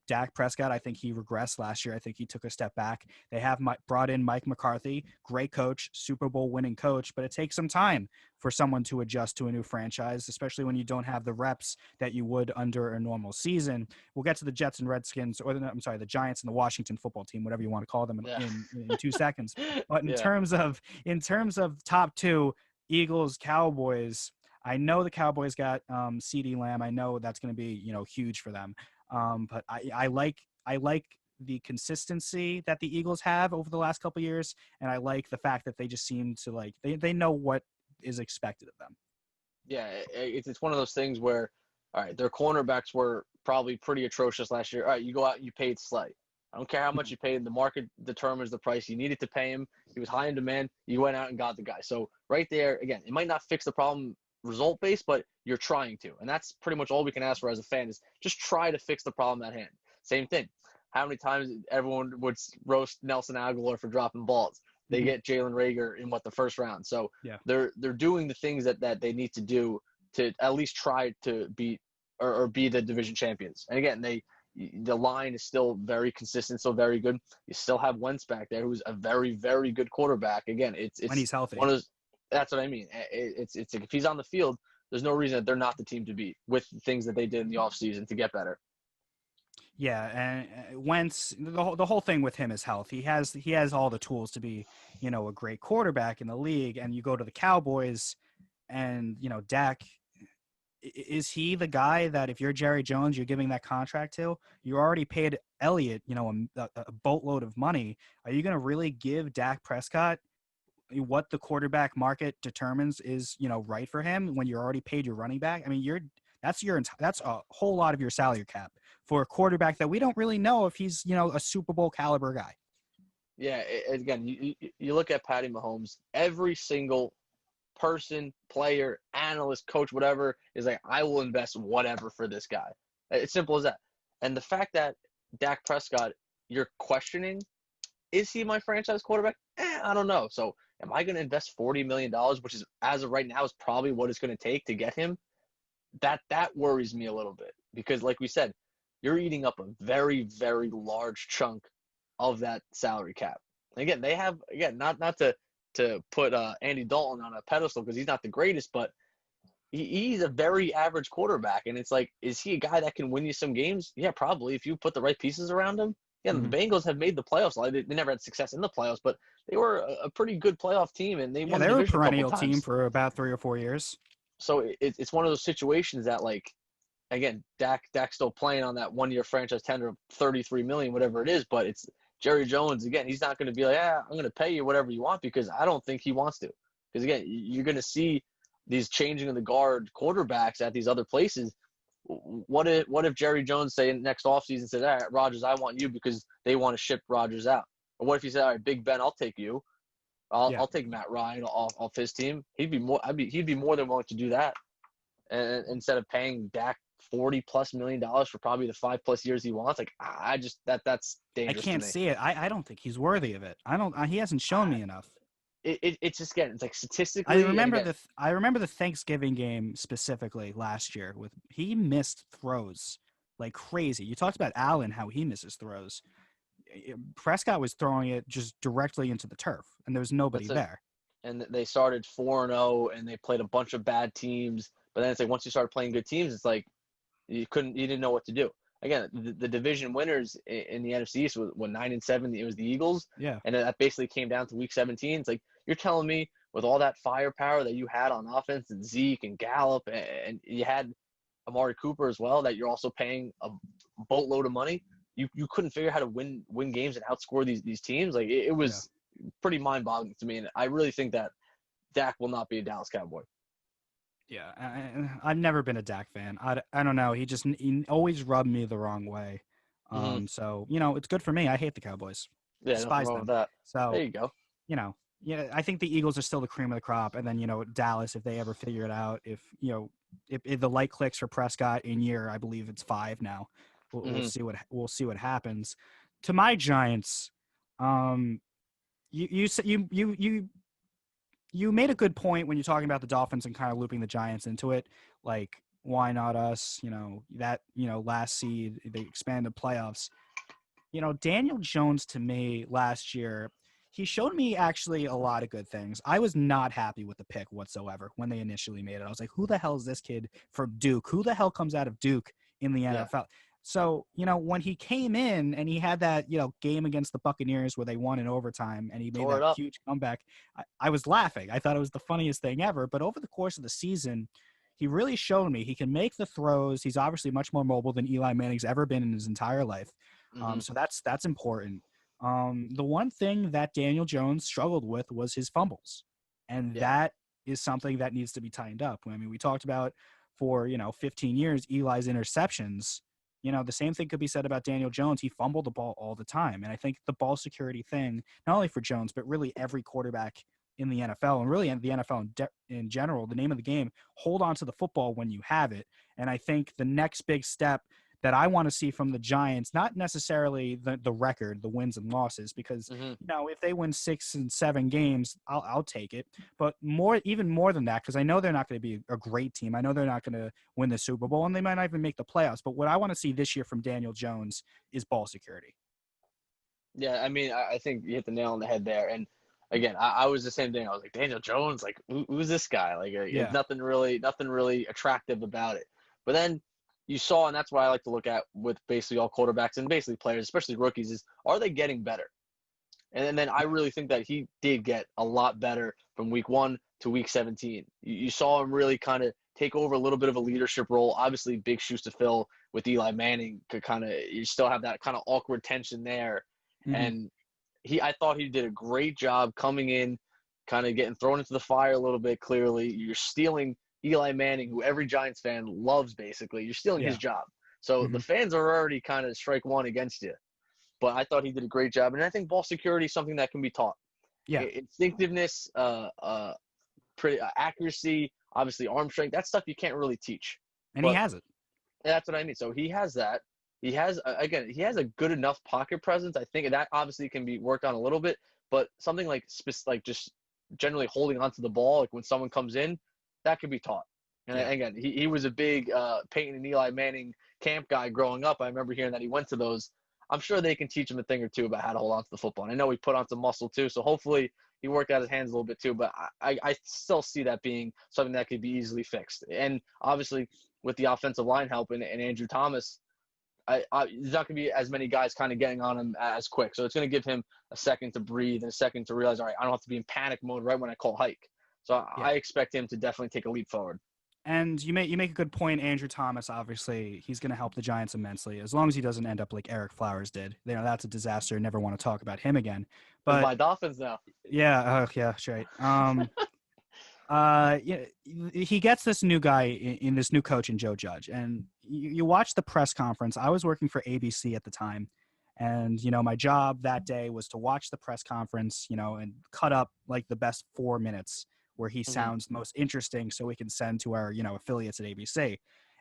Dak Prescott, I think he regressed last year. I think he took a step back. They have brought in Mike McCarthy, great coach, Super Bowl winning coach, but it takes some time for someone to adjust to a new franchise, especially when you don't have the reps that you would under a normal season. We'll get to the Jets and Redskins, the Giants and the Washington football team, whatever you want to call them in 2 seconds. But in terms of top two, Eagles, Cowboys, I know the Cowboys got CeeDee Lamb. I know that's going to be, huge for them. But I like the consistency that the Eagles have over the last couple of years, and I like the fact that they just seem to they know what is expected of them. Yeah, it's one of those things where, all right, their cornerbacks were probably pretty atrocious last year. All right, you go out, you paid Slay. I don't care how much you paid. The market determines the price. You needed to pay him. He was high in demand. You went out and got the guy. So right there, again, it might not fix the problem result-based, but you're trying to. And that's pretty much all we can ask for as a fan is just try to fix the problem at hand. Same thing. How many times everyone would roast Nelson Aguilar for dropping balls? They get Jalen Reagor in the first round. So they're doing the things that they need to do to at least try to beat or be the division champions. And again, the line is still very consistent, still very good. You still have Wentz back there, who's a very, very good quarterback. Again, it's when he's healthy. That's what I mean. It's like if he's on the field, there's no reason that they're not the team to beat with the things that they did in the offseason to get better. Yeah, and Wentz, the whole thing with him is health. He has all the tools to be, a great quarterback in the league. And you go to the Cowboys, and Dak, is he the guy that if you're Jerry Jones, you're giving that contract to? You already paid Elliott, a boatload of money. Are you going to really give Dak Prescott what the quarterback market determines is, right for him when you're already paid your running back? I mean, that's a whole lot of your salary cap for a quarterback that we don't really know if he's, a Super Bowl caliber guy. Yeah. Again, you look at Patty Mahomes, every single person, player, analyst, coach, whatever is like, I will invest whatever for this guy. It's simple as that. And the fact that Dak Prescott, you're questioning, is he my franchise quarterback? I don't know. So am I going to invest $40 million, which is, as of right now, is probably what it's going to take to get him? That worries me a little bit because, like we said, you're eating up a very, very large chunk of that salary cap. And again, they have, not to put Andy Dalton on a pedestal because he's not the greatest, but he's a very average quarterback. And it's like, is he a guy that can win you some games? Yeah, probably if you put the right pieces around him. Yeah, the Bengals have made the playoffs. They never had success in the playoffs, but they were a pretty good playoff team, and they won the division a couple times. They were a perennial team for about 3 or 4 years. So it's one of those situations that, like, again, Dak's still playing on that 1-year franchise tender of $33 million, whatever it is. But it's Jerry Jones again. He's not going to be like, I'm going to pay you whatever you want because I don't think he wants to. Because again, you're going to see these changing of the guard quarterbacks at these other places. What if Jerry Jones say next offseason said, all right, Rodgers, I want you because they want to ship Rodgers out? Or what if he said, all right, Big Ben, I'll take you. I'll take Matt Ryan off his team. He'd be more than willing to do that. And instead of paying Dak $40+ million for probably the 5+ years he wants, like I just that's dangerous. I can't see it. I don't think he's worthy of it. He hasn't shown me enough. It's just again, it's like statistically. I remember the Thanksgiving game specifically last year he missed throws like crazy. You talked about Allen, how he misses throws. Prescott was throwing it just directly into the turf, and there was nobody there. And they started 4-0, and they played a bunch of bad teams. But then it's like once you start playing good teams, it's like you didn't know what to do. Again, the division winners in the NFC East was 9-7. It was the Eagles. Yeah. And that basically came down to week 17. It's like you're telling me with all that firepower that you had on offense and Zeke and Gallup and you had Amari Cooper as well, that you're also paying a boatload of money. You couldn't figure out how to win games and outscore these teams. Like it was pretty mind-boggling to me. And I really think that Dak will not be a Dallas Cowboy. Yeah, I've never been a Dak fan. I don't know. He always rubbed me the wrong way. So, it's good for me. I hate the Cowboys. Yeah, despise them. With that. So there you go. I think the Eagles are still the cream of the crop. And then, Dallas, if they ever figure it out, if the light clicks for Prescott in year, I believe it's 5 now. We'll see what happens. To my Giants, you made a good point when you're talking about the Dolphins and kind of looping the Giants into it. Like, why not us? Last seed, they expanded playoffs. Daniel Jones to me last year, he showed me actually a lot of good things. I was not happy with the pick whatsoever when they initially made it. I was like, who the hell is this kid from Duke? Who the hell comes out of Duke in the NFL? Yeah. So, when he came in and he had that, game against the Buccaneers where they won in overtime and he made that huge comeback, I was laughing. I thought it was the funniest thing ever. But over the course of the season, he really showed me he can make the throws. He's obviously much more mobile than Eli Manning's ever been in his entire life. So that's important. The one thing that Daniel Jones struggled with was his fumbles. And that is something that needs to be tightened up. I mean, we talked about for, 15 years, Eli's interceptions. The same thing could be said about Daniel Jones. He fumbled the ball all the time. And I think the ball security thing, not only for Jones, but really every quarterback in the NFL and really in the NFL in general, the name of the game, hold on to the football when you have it. And I think the next big step that I want to see from the Giants, not necessarily the record, the wins and losses, because if they win 6 and 7 games, I'll take it. But even more than that, because I know they're not going to be a great team. I know they're not going to win the Super Bowl, and they might not even make the playoffs. But what I want to see this year from Daniel Jones is ball security. Yeah, I mean, I think you hit the nail on the head there. And again, I was the same thing. I was like, Daniel Jones, like, who's this guy? Like, nothing really attractive about it. But then you saw, and that's why I like to look at with basically all quarterbacks and basically players, especially rookies, is are they getting better? And then I really think that he did get a lot better from week 1 to week 17. You saw him really kind of take over a little bit of a leadership role. Obviously, big shoes to fill with Eli Manning. You still have that kind of awkward tension there. And I thought he did a great job coming in, kind of getting thrown into the fire a little bit. Clearly, you're stealing Eli Manning, who every Giants fan loves, basically. You're stealing his job. So the fans are already kind of strike one against you. But I thought he did a great job. And I think ball security is something that can be taught. Yeah. Instinctiveness, accuracy, obviously arm strength, that stuff you can't really teach. And he has it. That's what I mean. So he has that. He has a good enough pocket presence. I think that obviously can be worked on a little bit. But something like just generally holding onto the ball, like when someone comes in, that could be taught. And again, he was a big Peyton and Eli Manning camp guy growing up. I remember hearing that he went to those. I'm sure they can teach him a thing or two about how to hold on to the football. And I know he put on some muscle too, so hopefully he worked out his hands a little bit too. But I still see that being something that could be easily fixed. And obviously with the offensive line help and Andrew Thomas, there's not going to be as many guys kind of getting on him as quick. So it's going to give him a second to breathe and a second to realize, all right, I don't have to be in panic mode right when I call hike. So I expect him to definitely take a leap forward. And you make a good point. Andrew Thomas, obviously, he's going to help the Giants immensely, as long as he doesn't end up like Eric Flowers did. That's a disaster. Never want to talk about him again. But my Dolphins now. Yeah, yeah, that's right. Yeah, he gets this new guy in this new coach in Joe Judge, and you watch the press conference. I was working for ABC at the time, and my job that day was to watch the press conference, and cut up like the best 4 minutes where he sounds most interesting, so we can send to our affiliates at ABC.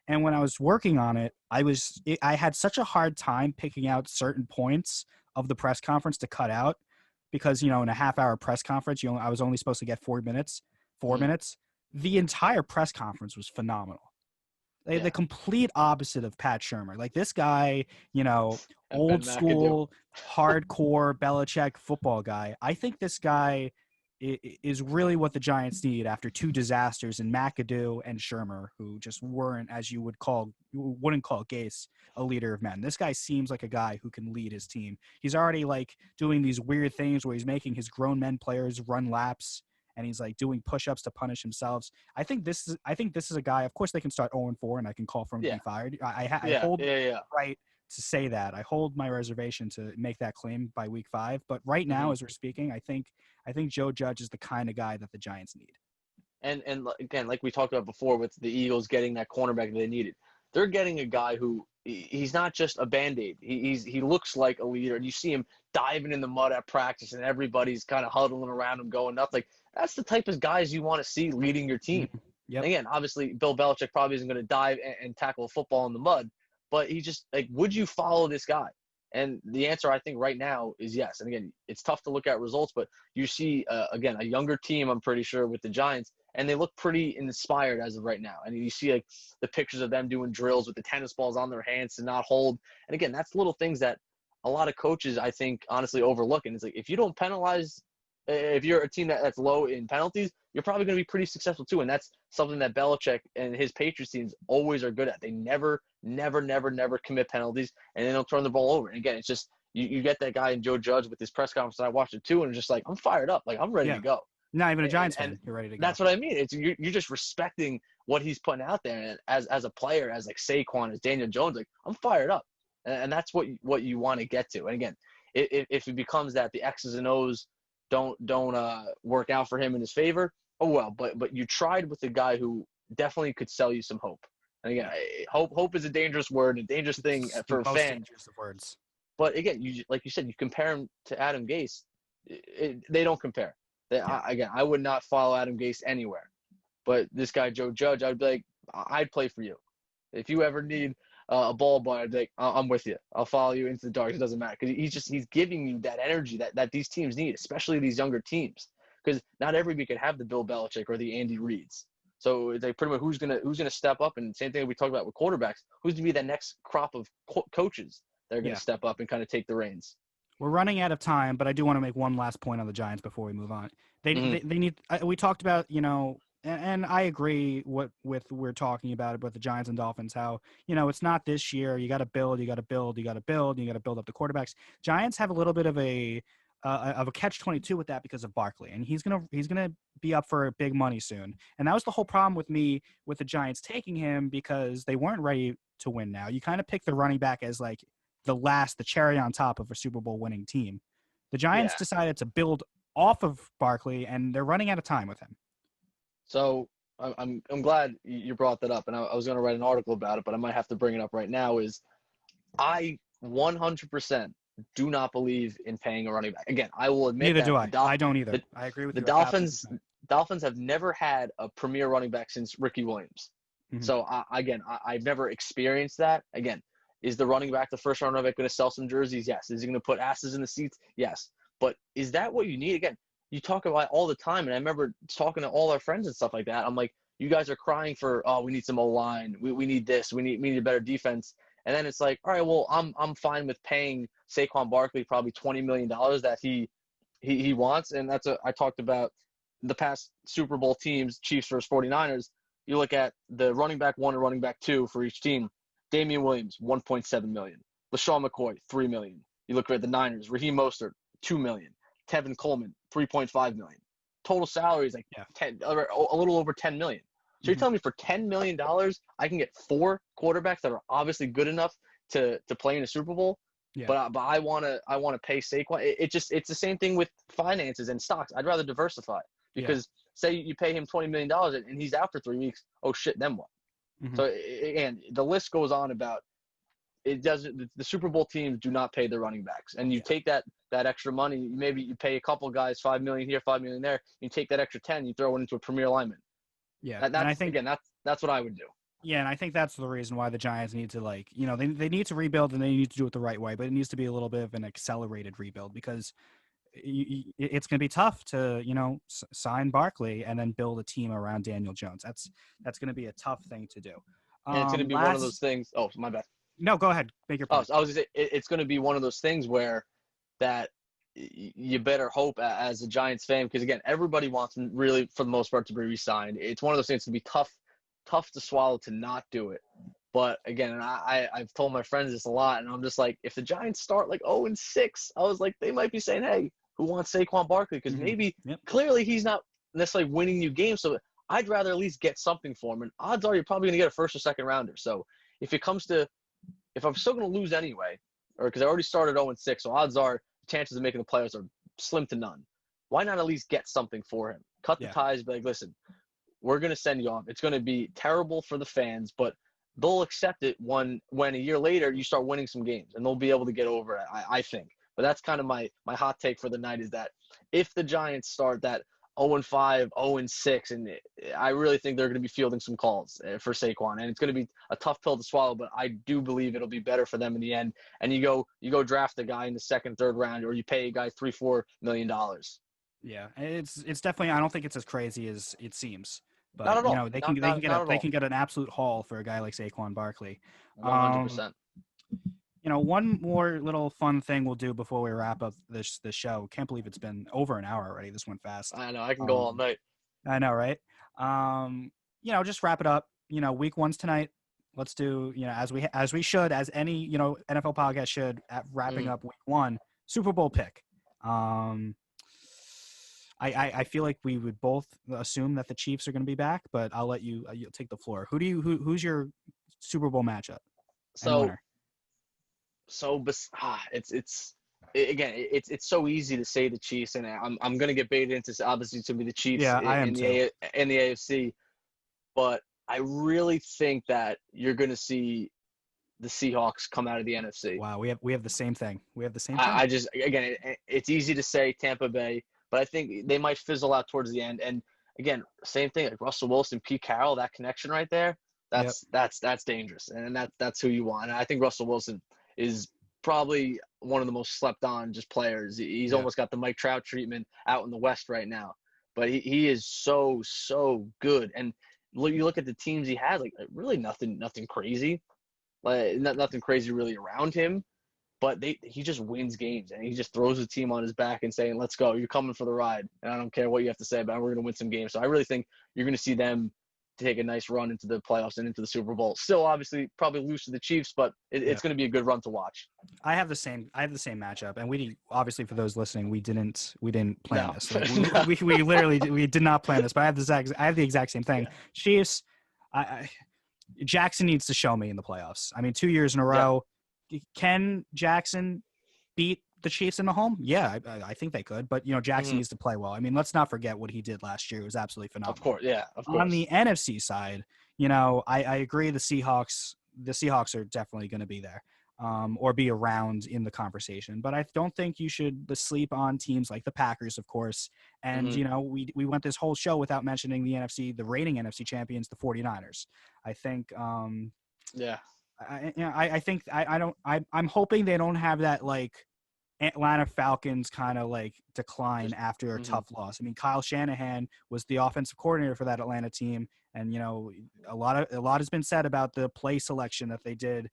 And when I was working on it, I had such a hard time picking out certain points of the press conference to cut out because in a half-hour press conference, I was only supposed to get 4 minutes. 4 minutes. The entire press conference was phenomenal. The complete opposite of Pat Shermer. Like this guy, old school, hardcore Belichick football guy. I think this guy is really what the Giants need after two disasters in McAdoo and Shermer, who just weren't, as you wouldn't call Gase a leader of men. This guy seems like a guy who can lead his team. He's already like doing these weird things where he's making his grown men players run laps, and he's like doing push-ups to punish himself. I think this is a guy. Of course, they can start 0-4, and I can call for him to be fired. I hold right to say that. I hold my reservation to make that claim by week 5. But right now, as we're speaking, I think Joe Judge is the kind of guy that the Giants need. And again, like we talked about before, with the Eagles getting that cornerback that they needed, they're getting a guy who he's not just a Band-Aid. He looks like a leader, and you see him diving in the mud at practice, and everybody's kind of huddling around him, going nuts. Like that's the type of guys you want to see leading your team. Yep. Again, obviously, Bill Belichick probably isn't going to dive and tackle a football in the mud, but he just like, would you follow this guy? And the answer, I think, right now is yes. And again, it's tough to look at results, but you see, again, a younger team, I'm pretty sure, with the Giants, and they look pretty inspired as of right now. And you see like the pictures of them doing drills with the tennis balls on their hands to not hold. And again, that's little things that a lot of coaches, I think, honestly overlook. And it's like, if you don't penalize, if you're a team that's low in penalties, you're probably going to be pretty successful too. And that's something that Belichick and his Patriots teams always are good at. They never commit penalties, and they don't turn the ball over. And again, it's just you get that guy in Joe Judge with his press conference, and I watched it too, and it's just like, I'm fired up. Like, I'm ready to go. Not even a Giants fan, you're ready to go. That's what I mean. It's you're just respecting what he's putting out there, and as a player, as like Saquon, as Daniel Jones, like, I'm fired up. And that's what you want to get to. And again, if it becomes that the X's and O's don't work out for him in his favor, oh well. But you tried with a guy who definitely could sell you some hope. And again, hope is a dangerous word, a dangerous thing for a fan. Dangerous of words. But again, like you said, you compare him to Adam Gase. They don't compare. I would not follow Adam Gase anywhere. But this guy, Joe Judge, I'd be like, I'd play for you. If you ever need a ball boy, I'd be like, I'm with you. I'll follow you into the dark. It doesn't matter. Because he's giving you that energy that these teams need, especially these younger teams. Because not everybody could have the Bill Belichick or the Andy Reids. So it's like pretty much who's gonna step up, and same thing we talked about with quarterbacks. Who's to be that next crop of coaches that are gonna step up and kind of take the reins? We're running out of time, but I do want to make one last point on the Giants before we move on. They need. We talked about and I agree with we're talking about the Giants and Dolphins. How it's not this year. You got to build. You got to build. You got to build. You got to build up the quarterbacks. Giants have a little bit of a catch-22 with that because of Barkley, and he's gonna be up for big money soon. And that was the whole problem with me with the Giants taking him, because they weren't ready to win. Now you kind of pick the running back as like the cherry on top of a Super Bowl winning team. The Giants decided to build off of Barkley, and they're running out of time with him. So I'm glad you brought that up, and I was going to write an article about it, but I might have to bring it up right now. Is I 100% do not believe in paying a running back. Again, I will admit neither do I. I don't either. I agree with the you. Dolphins have never had a premier running back since Ricky Williams. Mm-hmm. So I've never experienced that. Again, is the running back, the first running back, going to sell some jerseys? Yes. Is he going to put asses in the seats? Yes. But is that what you need? Again, you talk about it all the time, and I remember talking to all our friends and stuff like that. I'm like, you guys are crying for, we need some O-line. We need this. We need a better defense. And then it's like, all right, well, I'm fine with paying Saquon Barkley probably $20 million that he wants. And I talked about the past Super Bowl teams, Chiefs versus 49ers. You look at the running back 1 and running back 2 for each team. Damian Williams, $1.7 million. LaShawn McCoy, $3 million. You look at the Niners, Raheem Mostert, $2 million. Tevin Coleman, $3.5 million. Total salary is like a little over $10 million. So you're telling me for $10 million, I can get 4 quarterbacks that are obviously good enough to play in a Super Bowl? Yeah. But I want to pay Saquon. It's the same thing with finances and stocks. I'd rather diversify, because say you pay him $20 million and he's out for 3 weeks. Oh shit, then what? Mm-hmm. So and the list goes on about it. Doesn't the Super Bowl teams do not pay their running backs, and you take that extra money. Maybe you pay a couple guys $5 million here, $5 million there. You take that extra 10, you throw it into a premier lineman. Yeah, and I think again that's what I would do. Yeah, and I think that's the reason why the Giants need to, like, you know, they need to rebuild, and they need to do it the right way, but it needs to be a little bit of an accelerated rebuild, because it's going to be tough to, you know, sign Barkley and then build a team around Daniel Jones. That's going to be a tough thing to do. And it's going to be one of those things. Oh, my bad. No, go ahead. Make your point. I was going to say, it's going to be one of those things where that you better hope as a Giants fan, because, again, everybody wants him really, for the most part, to be re-signed. It's one of those things to be tough to swallow to not do it. But, again, and I've told my friends this a lot, and I'm just like, if the Giants start like 0-6, I was like, they might be saying, hey, who wants Saquon Barkley? Because maybe clearly he's not necessarily winning you games, so I'd rather at least get something for him. And odds are you're probably going to get a first or second rounder. So if I'm still going to lose anyway, or because I already started 0-6, so odds are the chances of making the playoffs are slim to none. Why not at least get something for him? Cut the ties, be like, listen, we're going to send you off. It's going to be terrible for the fans, but they'll accept it when a year later you start winning some games, and they'll be able to get over it, I think. But that's kind of my hot take for the night, is that if the Giants start that 0-5, 0-6, and I really think they're going to be fielding some calls for Saquon, and it's going to be a tough pill to swallow, but I do believe it'll be better for them in the end. And you go draft a guy in the second, third round, or you pay a guy $3-4 million. Yeah, it's definitely. I don't think it's as crazy as it seems. But not at all. You know, they can get an absolute haul for a guy like Saquon Barkley. 100%. You know, one more little fun thing we'll do before we wrap up this show. Can't believe it's been over an hour already. This went fast. I know. I can go all night. I know, right? You know, just wrap it up. You know, week 1's tonight. Let's do, you know, as we should, as any, you know, NFL podcast should, at wrapping up week 1, Super Bowl pick. I feel like we would both assume that the Chiefs are going to be back, but I'll let you you'll take the floor. Who's your Super Bowl matchup? It's so easy to say the Chiefs, and I'm gonna get baited into obviously to be the Chiefs in the AFC, but I really think that you're gonna see the Seahawks come out of the NFC. Wow, we have the same thing. I just, again, it's easy to say Tampa Bay, but I think they might fizzle out towards the end. And again, same thing, like Russell Wilson, Pete Carroll, that connection right there. That's dangerous, and that's who you want. And I think Russell Wilson is probably one of the most slept on just players. He's almost got the Mike Trout treatment out in the West right now, but he is so good. And you look at the teams he has, like really nothing crazy, like nothing crazy really around him, but he just wins games, and he just throws the team on his back and saying, "Let's go, you're coming for the ride," and I don't care what you have to say about it, we're going to win some games. So I really think you're going to see them take a nice run into the playoffs and into the Super Bowl. Still, obviously, probably lose to the Chiefs, but it's going to be a good run to watch. I have the same matchup, and we obviously, for those listening, we didn't plan this. Like, we literally did not plan this, but I have the exact same thing. Chiefs, Jackson needs to show me in the playoffs. I mean, 2 years in a row. Yeah. Can Jackson beat the Chiefs in the home? Yeah, I think they could, but you know, Jackson needs to play well. I mean, let's not forget what he did last year. It was absolutely phenomenal. Of course, yeah, of course. On the NFC side, you know, I agree. The Seahawks are definitely going to be there, or be around in the conversation. But I don't think you should sleep on teams like the Packers, of course. And you know, we went this whole show without mentioning the reigning NFC champions, the 49ers. I think, I'm hoping they don't have that like Atlanta Falcons kind of like decline after a tough loss. I mean, Kyle Shanahan was the offensive coordinator for that Atlanta team, and you know, a lot has been said about the play selection that they did,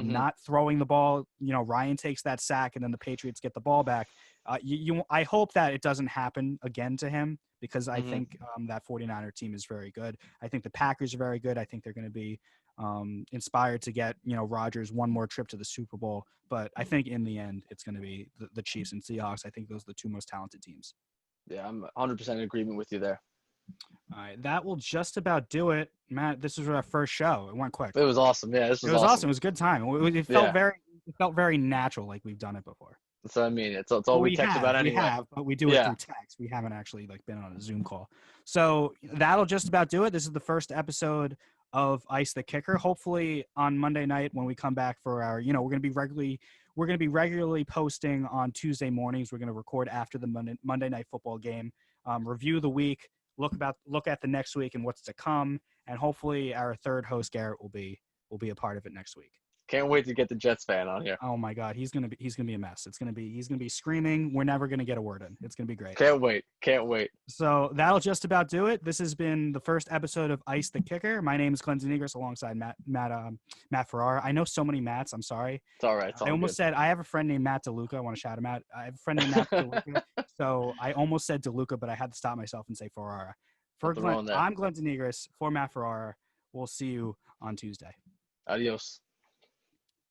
not throwing the ball. You know, Ryan takes that sack, and then the Patriots get the ball back. I hope that it doesn't happen again to him, because I think that 49er team is very good. I think the Packers are very good. I think they're going to be inspired to get, you know, Rodgers one more trip to the Super Bowl. But I think in the end, it's going to be the Chiefs and Seahawks. I think those are the two most talented teams. Yeah, I'm 100% in agreement with you there. All right, that will just about do it, Matt. This was our first show. It went quick. It was awesome. Yeah, it was awesome. It was a good time. It felt very natural, like we've done it before. That's what I mean. It's all we text about anyway. We have, but we do it through text. We haven't actually like been on a Zoom call. So that'll just about do it. This is the first episode of Ice the Kicker. Hopefully on Monday night when we come back for our, we're going to be regularly posting on Tuesday mornings. We're going to record after the Monday night football game, review the week, look at the next week and what's to come, and hopefully our third host Garrett will be a part of it next week. Can't wait to get the Jets fan on here. Oh my God, he's gonna be a mess. He's gonna be screaming. We're never gonna get a word in. It's gonna be great. Can't wait. So that'll just about do it. This has been the first episode of Ice the Kicker. My name is Glen and Matt alongside Matt Ferrara. I know so many Matts. I'm sorry. It's all right. I almost said I have a friend named Matt DeLuca. I want to shout him out. I have a friend named Matt DeLuca. So I almost said DeLuca, but I had to stop myself and say Ferrara. For Glen, I'm Glen Denegris. For Matt Ferrara. We'll see you on Tuesday. Adios.